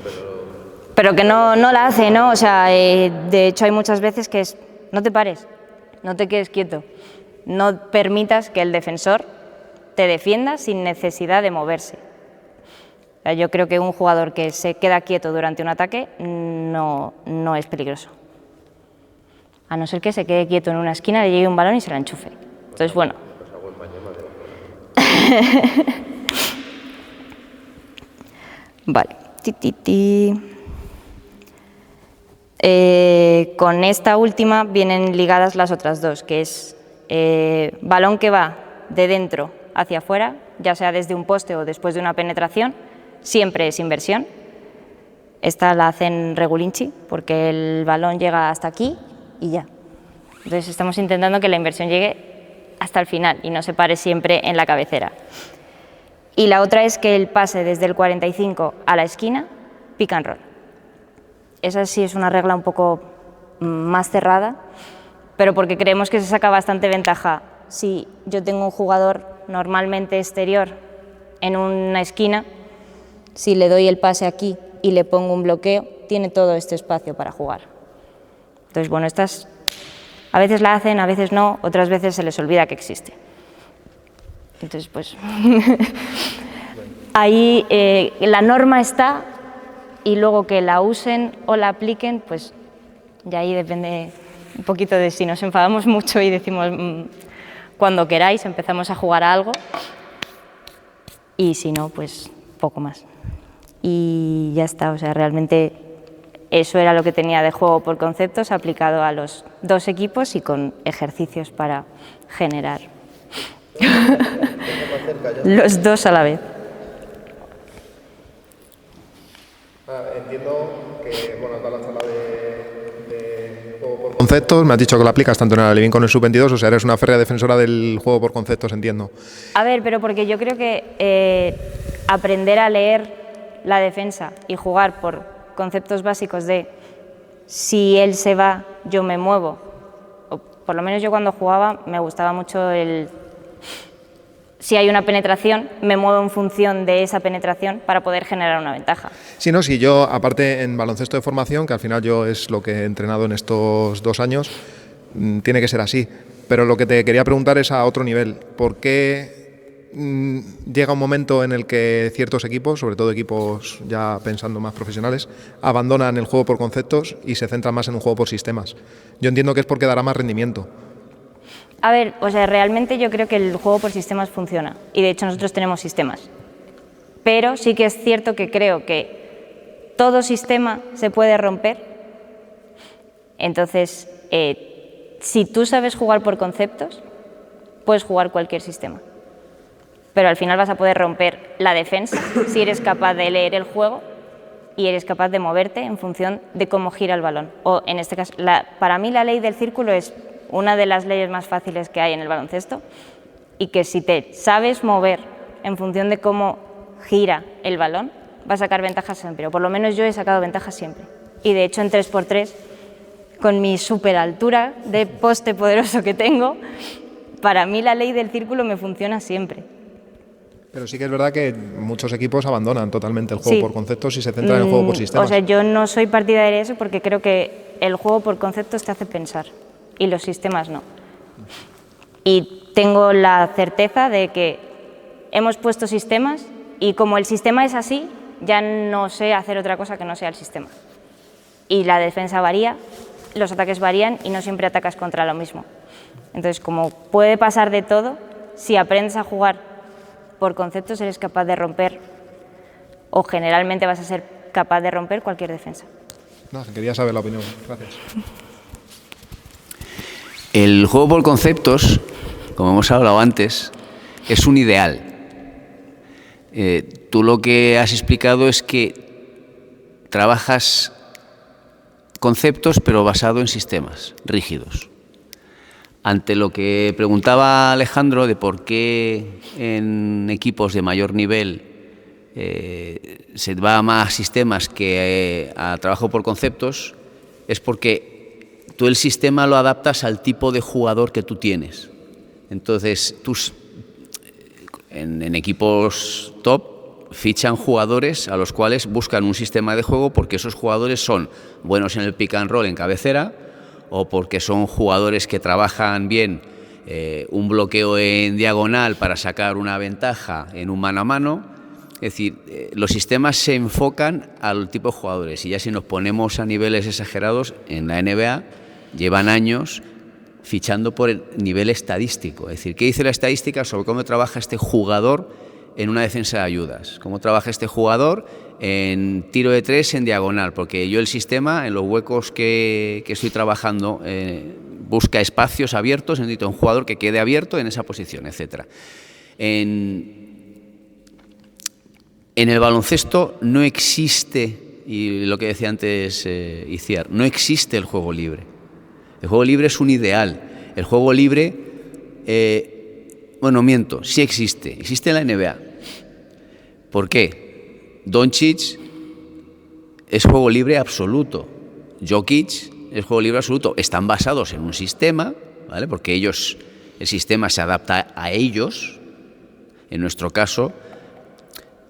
Pero que no la hace, ¿no? O sea, de hecho hay muchas veces que es, no te pares, no te quedes quieto, no permitas que el defensor te defienda sin necesidad de moverse. O sea, yo creo que un jugador que se queda quieto durante un ataque no es peligroso. A no ser que se quede quieto en una esquina, le llegue un balón y se la enchufe. Entonces, bueno. Vale. Con esta última vienen ligadas las otras dos, que es balón que va de dentro hacia afuera, ya sea desde un poste o después de una penetración, siempre es inversión. Esta la hacen regulinchi, porque el balón llega hasta aquí y ya. Entonces estamos intentando que la inversión llegue hasta el final y no se pare siempre en la cabecera. Y la otra es que el pase desde el 45 a la esquina, pick and roll. Esa sí es una regla un poco más cerrada, pero porque creemos que se saca bastante ventaja. Si yo tengo un jugador normalmente exterior en una esquina, si le doy el pase aquí y le pongo un bloqueo, tiene todo este espacio para jugar. Entonces, bueno, estas a veces la hacen, a veces no, otras veces se les olvida que existe. Entonces, pues, ahí la norma está y luego que la usen o la apliquen, pues, ya ahí depende un poquito de si nos enfadamos mucho y decimos cuando queráis empezamos a jugar a algo y si no, pues poco más. Y ya está, o sea, realmente eso era lo que tenía de juego por conceptos aplicado a los dos equipos y con ejercicios para generar los dos a la vez. Entiendo que, bueno, toda la sala de juego por conceptos, me has dicho que lo aplicas tanto en el Alevín como en el Sub-22, o sea, eres una férrea defensora del juego por conceptos, entiendo. A ver, pero porque yo creo que aprender a leer la defensa y jugar por conceptos básicos de si él se va, yo me muevo, Por lo menos yo cuando jugaba me gustaba mucho si hay una penetración, me muevo en función de esa penetración para poder generar una ventaja. Sí, no, sí, yo aparte en baloncesto de formación, que al final yo es lo que he entrenado en estos 2 años, tiene que ser así. Pero lo que te quería preguntar es a otro nivel. ¿Por qué llega un momento en el que ciertos equipos, sobre todo equipos ya pensando más profesionales, abandonan el juego por conceptos y se centran más en un juego por sistemas? Yo entiendo que es porque dará más rendimiento. A ver, o sea, realmente yo creo que el juego por sistemas funciona y de hecho nosotros tenemos sistemas. Pero sí que es cierto que creo que todo sistema se puede romper. Entonces, si tú sabes jugar por conceptos, puedes jugar cualquier sistema. Pero al final vas a poder romper la defensa si eres capaz de leer el juego y eres capaz de moverte en función de cómo gira el balón. O en este caso, para mí la ley del círculo es una de las leyes más fáciles que hay en el baloncesto y que si te sabes mover en función de cómo gira el balón, vas a sacar ventajas siempre. O por lo menos yo he sacado ventajas siempre. Y de hecho en 3x3, con mi super altura de poste poderoso que tengo, para mí la ley del círculo me funciona siempre. Pero sí que es verdad que muchos equipos abandonan totalmente el juego por conceptos y se centran en el juego por sistemas. O sea, yo no soy partidaria de eso porque creo que el juego por conceptos te hace pensar y los sistemas no. Y tengo la certeza de que hemos puesto sistemas y como el sistema es así, ya no sé hacer otra cosa que no sea el sistema. Y la defensa varía, los ataques varían y no siempre atacas contra lo mismo. Entonces, como puede pasar de todo, si aprendes a jugar por conceptos eres capaz de romper, o generalmente vas a ser capaz de romper cualquier defensa. No, quería saber la opinión. Gracias. El juego por conceptos, como hemos hablado antes, es un ideal. Tú lo que has explicado es que trabajas conceptos pero basado en sistemas rígidos. Ante lo que preguntaba Alejandro de por qué en equipos de mayor nivel se va a más sistemas que a trabajo por conceptos, es porque tú el sistema lo adaptas al tipo de jugador que tú tienes. Entonces, en equipos top fichan jugadores a los cuales buscan un sistema de juego porque esos jugadores son buenos en el pick and roll en cabecera, o porque son jugadores que trabajan bien un bloqueo en diagonal para sacar una ventaja en un mano a mano. Es decir, los sistemas se enfocan al tipo de jugadores y ya si nos ponemos a niveles exagerados, en la NBA llevan años fichando por el nivel estadístico. Es decir, ¿qué dice la estadística sobre cómo trabaja este jugador en una defensa de ayudas? ¿Cómo trabaja este jugador en tiro de 3 en diagonal? Porque yo el sistema, en los huecos que estoy trabajando, busca espacios abiertos, necesito un jugador que quede abierto en esa posición, etc. En el baloncesto no existe, y lo que decía antes Iciar, no existe el juego libre. El juego libre es un ideal. El juego libre, sí existe. Existe en la NBA. ¿Por qué? Doncic es juego libre absoluto. Jokic es juego libre absoluto. Están basados en un sistema, ¿vale? Porque el sistema se adapta a ellos. En nuestro caso,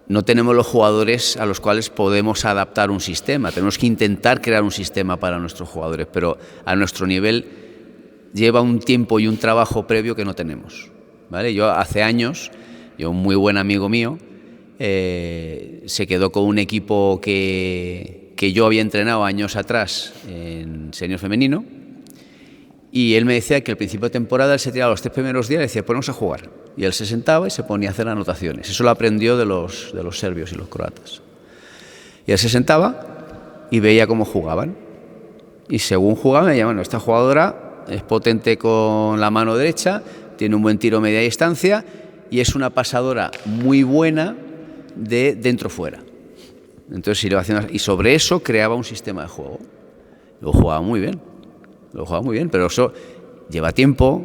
no tenemos los jugadores a los cuales podemos adaptar un sistema. Tenemos que intentar crear un sistema para nuestros jugadores, pero a nuestro nivel lleva un tiempo y un trabajo previo que no tenemos, ¿vale? Yo hace años, un muy buen amigo mío, se quedó con un equipo que yo había entrenado años atrás en senior femenino, y él me decía que al principio de temporada él se tiraba los 3 primeros días y decía, ponemos a jugar. Y él se sentaba y se ponía a hacer anotaciones. Eso lo aprendió de los serbios y los croatas. Y él se sentaba y veía cómo jugaban. Y según jugaban, me decía, bueno, esta jugadora es potente con la mano derecha, tiene un buen tiro media distancia y es una pasadora muy buena de dentro-fuera. Entonces, y sobre eso creaba un sistema de juego. Lo jugaba muy bien, pero eso lleva tiempo,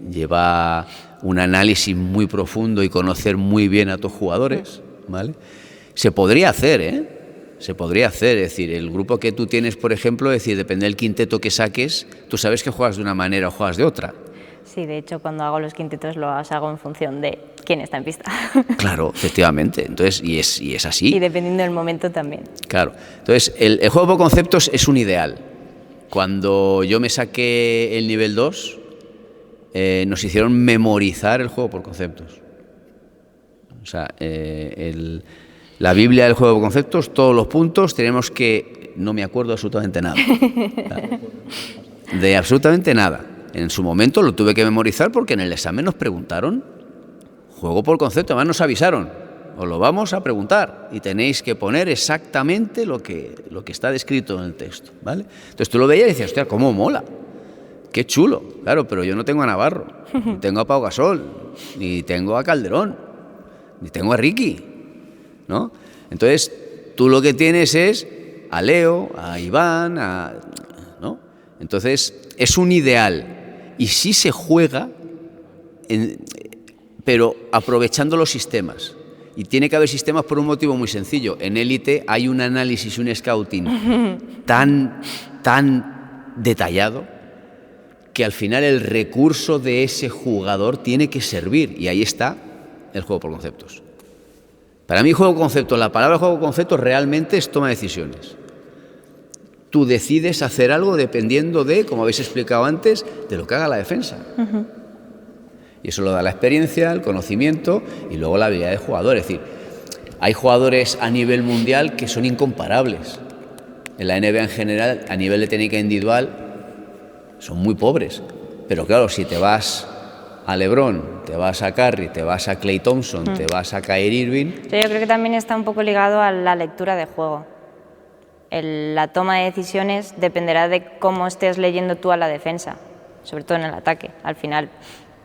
lleva un análisis muy profundo y conocer muy bien a tus jugadores, ¿vale? Se podría hacer, Se podría hacer, es decir, el grupo que tú tienes, por ejemplo, es decir, depende del quinteto que saques, tú sabes que juegas de una manera o juegas de otra. Sí, de hecho, cuando hago los quintetos los hago en función de quién está en pista. Claro, efectivamente. Entonces, y es así. Y dependiendo del momento también. Claro. Entonces, el juego por conceptos es un ideal. Cuando yo me saqué el nivel 2, nos hicieron memorizar el juego por conceptos. O sea, la Biblia del juego por conceptos, todos los puntos, tenemos que... No me acuerdo absolutamente nada. De absolutamente nada. En su momento lo tuve que memorizar porque en el examen nos preguntaron juego por concepto, además nos avisaron, os lo vamos a preguntar y tenéis que poner exactamente lo que está descrito en el texto, ¿vale? Entonces tú lo veías y decías, hostia, cómo mola, qué chulo, claro, pero yo no tengo a Navarro, ni tengo a Pau Gasol, ni tengo a Calderón, ni tengo a Ricky, ¿no? Entonces tú lo que tienes es a Leo, a Iván, ¿no? Entonces es un ideal. Y sí se juega, pero aprovechando los sistemas. Y tiene que haber sistemas por un motivo muy sencillo. En élite hay un análisis, un scouting tan detallado que al final el recurso de ese jugador tiene que servir. Y ahí está el juego por conceptos. Para mí, juego por conceptos, la palabra juego por conceptos realmente es toma de decisiones. Tú decides hacer algo dependiendo de, como habéis explicado antes, de lo que haga la defensa. Uh-huh. Y eso lo da la experiencia, el conocimiento y luego la habilidad del jugador. Es decir, hay jugadores a nivel mundial que son incomparables. En la NBA en general, a nivel de técnica individual, son muy pobres. Pero claro, si te vas a LeBron, te vas a Curry, te vas a Klay Thompson, te vas a Kyrie Irving... Sí, yo creo que también está un poco ligado a la lectura de juego. La toma de decisiones dependerá de cómo estés leyendo tú a la defensa, sobre todo en el ataque. Al final,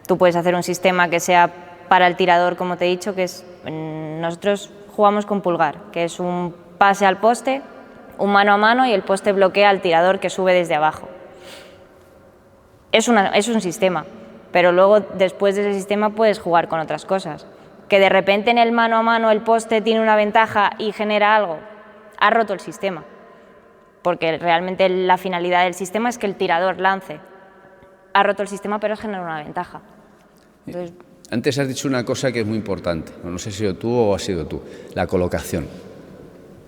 tú puedes hacer un sistema que sea para el tirador, como te he dicho, que es nosotros jugamos con pulgar, que es un pase al poste, un mano a mano y el poste bloquea al tirador que sube desde abajo. Es un sistema, pero luego después de ese sistema puedes jugar con otras cosas. Que de repente en el mano a mano el poste tiene una ventaja y genera algo, ha roto el sistema. Porque realmente la finalidad del sistema es que el tirador lance. Ha roto el sistema, pero genera una ventaja. Entonces... Antes has dicho una cosa que es muy importante, no sé si has sido tú o has sido tú, la colocación,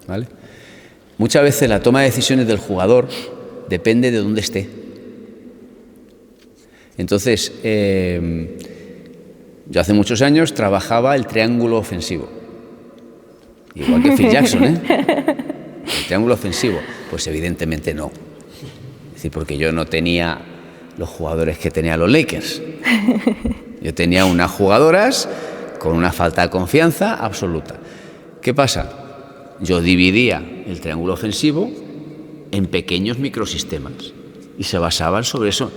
¿vale? Muchas veces la toma de decisiones del jugador depende de dónde esté. Entonces, yo hace muchos años trabajaba el triángulo ofensivo, igual que Phil Jackson, ¿eh? El triángulo ofensivo, pues evidentemente no. Es decir, porque yo no tenía los jugadores que tenían los Lakers. Yo tenía unas jugadoras con una falta de confianza absoluta. ¿Qué pasa? Yo dividía el triángulo ofensivo en pequeños microsistemas y se basaban sobre eso.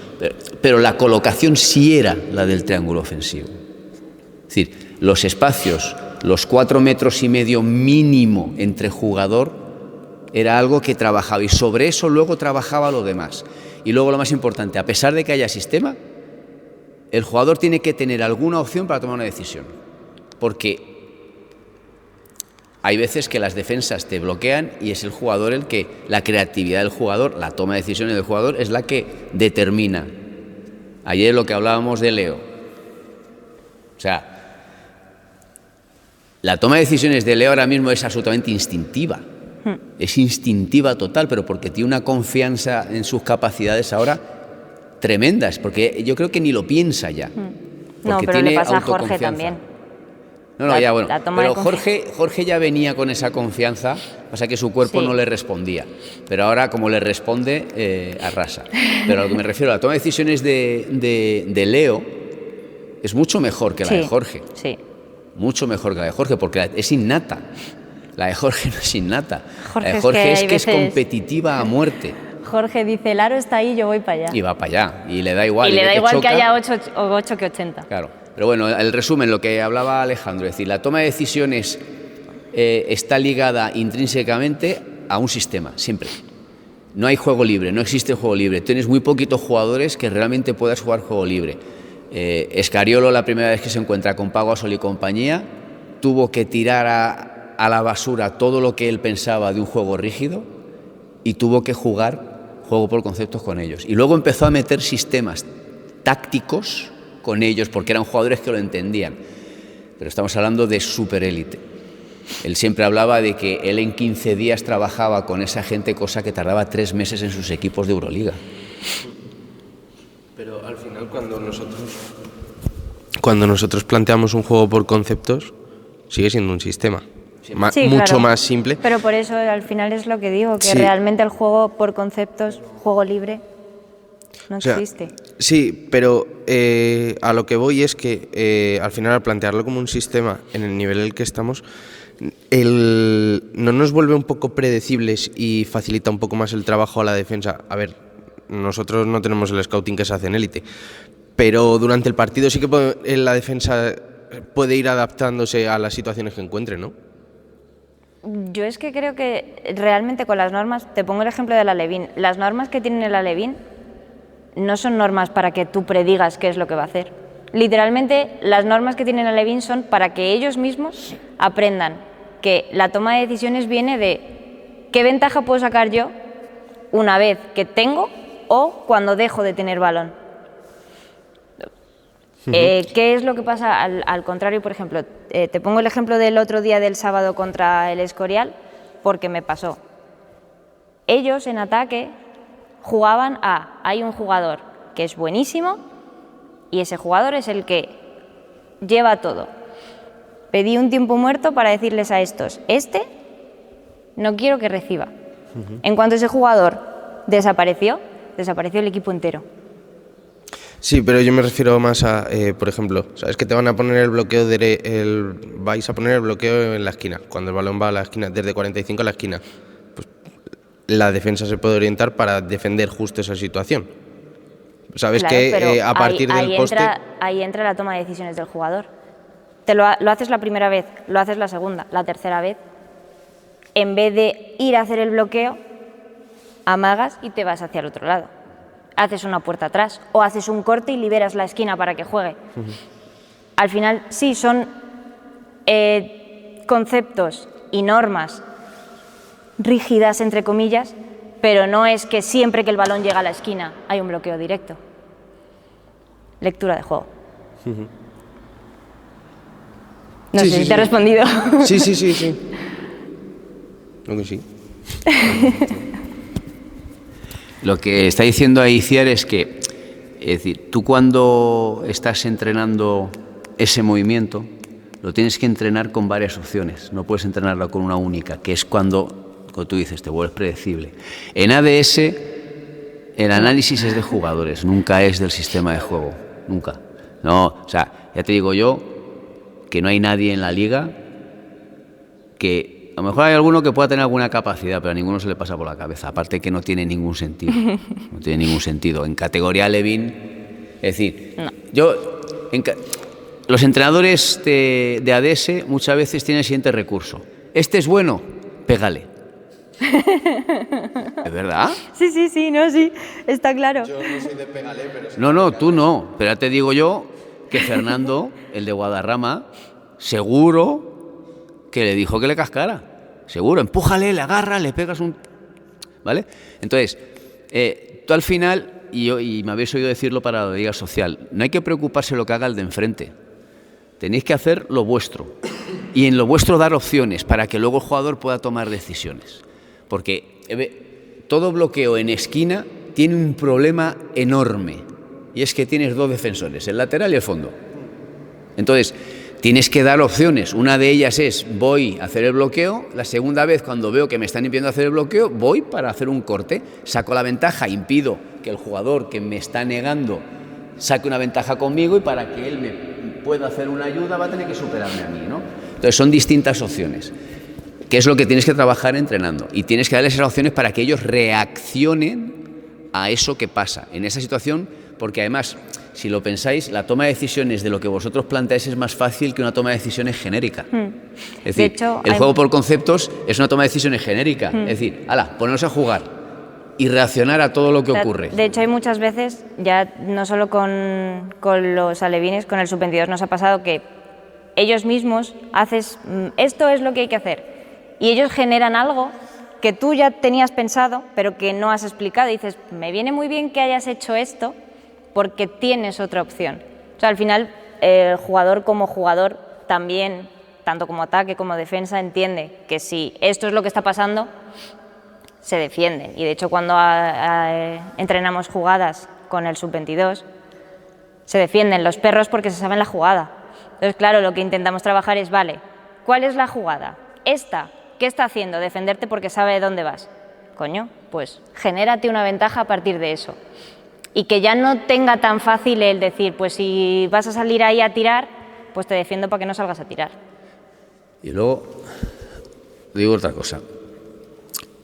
Pero la colocación sí era la del triángulo ofensivo. Es decir, los espacios, los 4,5 metros mínimo entre jugador, era algo que trabajaba y sobre eso luego trabajaba lo demás. Y luego lo más importante, a pesar de que haya sistema, el jugador tiene que tener alguna opción para tomar una decisión. Porque hay veces que las defensas te bloquean y es el jugador el que, la creatividad del jugador, la toma de decisiones del jugador es la que determina. Ayer lo que hablábamos de Leo. O sea, la toma de decisiones de Leo ahora mismo es absolutamente instintiva. Es instintiva total, pero porque tiene una confianza en sus capacidades ahora tremendas, porque yo creo que ni lo piensa ya. No, pero le pasa a Jorge también. No, ya bueno, pero Jorge ya venía con esa confianza, pasa que su cuerpo no le respondía, pero ahora como le responde, arrasa. Pero a lo que me refiero, la toma de decisiones de Leo es mucho mejor que la de Jorge. Sí. Mucho mejor que la de Jorge, porque es innata. La de Jorge no es innata. La de Jorge es que es competitiva a muerte. Jorge dice, el aro está ahí, yo voy para allá. Y va para allá, y le da igual. Y le da igual que haya 8 que 80. Claro, pero bueno, el resumen, lo que hablaba Alejandro, es decir, la toma de decisiones está ligada intrínsecamente a un sistema, siempre. No hay juego libre, no existe juego libre. Tienes muy poquitos jugadores que realmente puedas jugar juego libre. Scariolo, la primera vez que se encuentra con Pau Gasol y compañía, tuvo que tirar a a la basura todo lo que él pensaba de un juego rígido y tuvo que jugar juego por conceptos con ellos. Y luego empezó a meter sistemas tácticos con ellos porque eran jugadores que lo entendían. Pero estamos hablando de superélite. Él siempre hablaba de que él en 15 días trabajaba con esa gente, cosa que tardaba 3 meses en sus equipos de Euroliga. Pero al final cuando nosotros planteamos un juego por conceptos, sigue siendo un sistema. Sí, mucho claro, más simple. Pero por eso al final es lo que digo, que Sí. realmente el juego por conceptos, juego libre, no O sea, existe. Sí, pero a lo que voy es que al final al plantearlo como un sistema en el nivel en el que estamos, no nos vuelve un poco predecibles y facilita un poco más el trabajo a la defensa. A ver, nosotros no tenemos el scouting que se hace en élite, pero durante el partido sí que la defensa puede ir adaptándose a las situaciones que encuentre, ¿no? Yo es que creo que realmente con las normas, te pongo el ejemplo de la Alevín, las normas que tiene la Alevín no son normas para que tú predigas qué es lo que va a hacer. Literalmente, las normas que tiene la Alevín son para que ellos mismos aprendan que la toma de decisiones viene de qué ventaja puedo sacar yo una vez que tengo o cuando dejo de tener balón. ¿Qué es lo que pasa al contrario? Por ejemplo, te pongo el ejemplo del otro día del sábado contra el Escorial, porque me pasó. Ellos en ataque jugaban hay un jugador que es buenísimo y ese jugador es el que lleva todo. Pedí un tiempo muerto para decirles a estos, no quiero que reciba. En cuanto ese jugador desapareció el equipo entero. Sí, pero yo me refiero más a, por ejemplo, sabes que te van a poner el bloqueo, vais a poner el bloqueo en la esquina, cuando el balón va a la esquina, desde 45 a la esquina. Pues la defensa se puede orientar para defender justo esa situación. Sabes Claro, que a partir del poste... Ahí entra la toma de decisiones del jugador. Lo haces la primera vez, lo haces la segunda, la tercera vez. En vez de ir a hacer el bloqueo, amagas y te vas hacia el otro lado. Haces una puerta atrás o haces un corte y liberas la esquina para que juegue. Al final, sí, son conceptos y normas rígidas, entre comillas, pero no es que siempre que el balón llega a la esquina hay un bloqueo directo. Lectura de juego. No sé si te he respondido. Sí. Creo que sí. Lo que está diciendo ahí Ciar es que, es decir, tú cuando estás entrenando ese movimiento, lo tienes que entrenar con varias opciones, no puedes entrenarlo con una única, que es cuando tú dices, te vuelves predecible. En ADS, el análisis es de jugadores, nunca es del sistema de juego, nunca. No, o sea, ya te digo yo que no hay nadie en la liga que... A lo mejor hay alguno que pueda tener alguna capacidad, pero a ninguno se le pasa por la cabeza. Aparte que no tiene ningún sentido. No tiene ningún sentido. En categoría Alevín, es decir, los entrenadores de ADS muchas veces tienen el siguiente recurso. Este es bueno, pégale. ¿Es verdad? Sí, no, sí, está claro. Yo no soy de pégale, pero... No, tú no. Pero ya te digo yo que Fernando, el de Guadarrama, seguro que le dijo que le cascara. Seguro, empújale, le agarra, le pegas un... ¿Vale? Entonces, tú al final, y me habéis oído decirlo para la liga social, no hay que preocuparse lo que haga el de enfrente. Tenéis que hacer lo vuestro. Y en lo vuestro dar opciones para que luego el jugador pueda tomar decisiones. Porque todo bloqueo en esquina tiene un problema enorme. Y es que tienes 2 defensores, el lateral y el fondo. Entonces, tienes que dar opciones. Una de ellas es, voy a hacer el bloqueo. La segunda vez, cuando veo que me están impidiendo hacer el bloqueo, voy para hacer un corte. Saco la ventaja, impido que el jugador que me está negando saque una ventaja conmigo y para que él me pueda hacer una ayuda va a tener que superarme a mí, ¿no? Entonces, son distintas opciones. ¿Qué es lo que tienes que trabajar entrenando? Y tienes que darles esas opciones para que ellos reaccionen a eso que pasa en esa situación, porque además... Si lo pensáis, la toma de decisiones de lo que vosotros planteáis es más fácil que una toma de decisiones genérica. Es decir, el juego por conceptos es una toma de decisiones genérica. Es decir, ponernos a jugar y reaccionar a todo lo que ocurre. De hecho, hay muchas veces, ya no solo con los alevines, con el sub-22 nos ha pasado que ellos mismos esto es lo que hay que hacer. y ellos generan algo que tú ya tenías pensado, pero que no has explicado. Y dices, me viene muy bien que hayas hecho esto porque tienes otra opción. O sea, al final, el jugador como jugador también, tanto como ataque como defensa, entiende que si esto es lo que está pasando, se defiende. Y de hecho, cuando entrenamos jugadas con el sub-22, se defienden los perros porque se saben la jugada. Entonces, claro, lo que intentamos trabajar es, vale, ¿cuál es la jugada? Esta, ¿qué está haciendo? Defenderte porque sabe de dónde vas. Coño, pues genérate una ventaja a partir de eso. Y que ya no tenga tan fácil el decir, pues si vas a salir ahí a tirar, pues te defiendo para que no salgas a tirar. Y luego, digo otra cosa.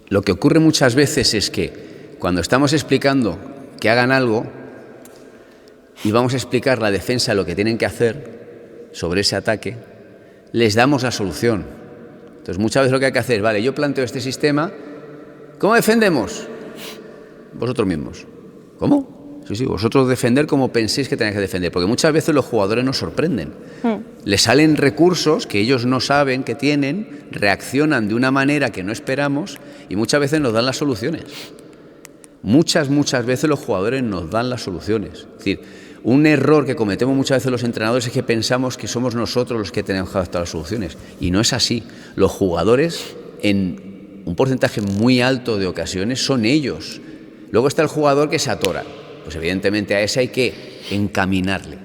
Lo que ocurre muchas veces es que cuando estamos explicando que hagan algo y vamos a explicar la defensa lo que tienen que hacer sobre ese ataque, les damos la solución. Entonces muchas veces lo que hay que hacer, vale, yo planteo este sistema, ¿cómo defendemos? Vosotros mismos. ¿Cómo? Sí, vosotros defender como penséis que tenéis que defender, porque muchas veces los jugadores nos sorprenden. Les salen recursos que ellos no saben que tienen, reaccionan de una manera que no esperamos y muchas veces nos dan las soluciones. Muchas veces los jugadores nos dan las soluciones. Es decir, un error que cometemos muchas veces los entrenadores es que pensamos que somos nosotros los que tenemos que adaptar las soluciones. Y no es así. Los jugadores, en un porcentaje muy alto de ocasiones, son ellos. Luego está el jugador que se atora. Pues evidentemente a ese hay que encaminarle.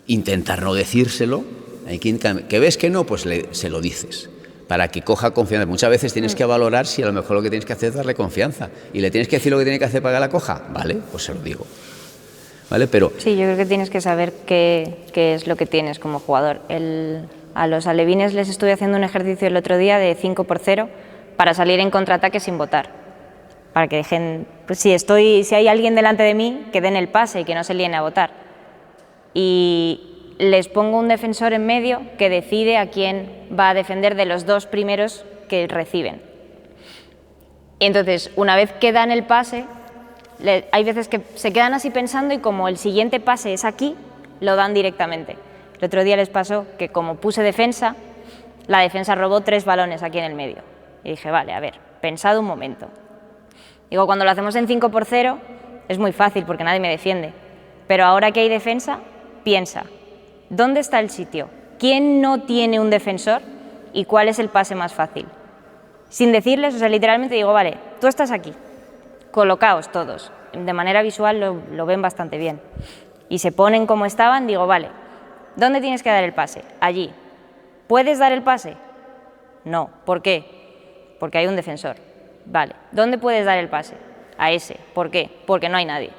Intentar no decírselo. Hay que ves que no, pues se lo dices. Para que coja confianza. Muchas veces tienes que valorar si a lo mejor lo que tienes que hacer es darle confianza. Y le tienes que decir lo que tiene que hacer para que la coja. Vale, pues se lo digo. ¿Vale? Pero sí, yo creo que tienes que saber qué es lo que tienes como jugador. A los alevines les estuve haciendo un ejercicio el otro día de 5x0 para salir en contraataque sin votar. Para que dejen, pues si hay alguien delante de mí, que den el pase y que no se líen a votar. Y les pongo un defensor en medio que decide a quién va a defender de los dos primeros que reciben. Y entonces, una vez que dan el pase, hay veces que se quedan así pensando y como el siguiente pase es aquí, lo dan directamente. El otro día les pasó que como puse defensa, la defensa robó 3 balones aquí en el medio. Y dije, vale, a ver, pensad un momento. Digo, cuando lo hacemos en 5x0 es muy fácil porque nadie me defiende. Pero ahora que hay defensa, piensa, ¿dónde está el sitio? ¿Quién no tiene un defensor? ¿Y cuál es el pase más fácil? Sin decirles, o sea, literalmente digo, vale, tú estás aquí. Colocaos todos, de manera visual lo ven bastante bien. Y se ponen como estaban, digo, vale, ¿dónde tienes que dar el pase? Allí. ¿Puedes dar el pase? No. ¿Por qué? Porque hay un defensor. Vale. ¿Dónde puedes dar el pase? A ese. ¿Por qué? Porque no hay nadie.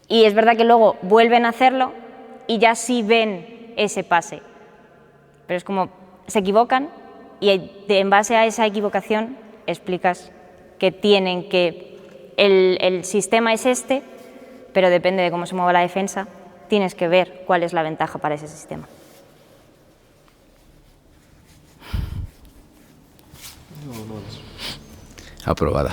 Y es verdad que luego vuelven a hacerlo y ya sí ven ese pase. Pero es como, se equivocan y en base a esa equivocación explicas que tienen que, el sistema es este, pero depende de cómo se mueva la defensa, tienes que ver cuál es la ventaja para ese sistema. Aprobada.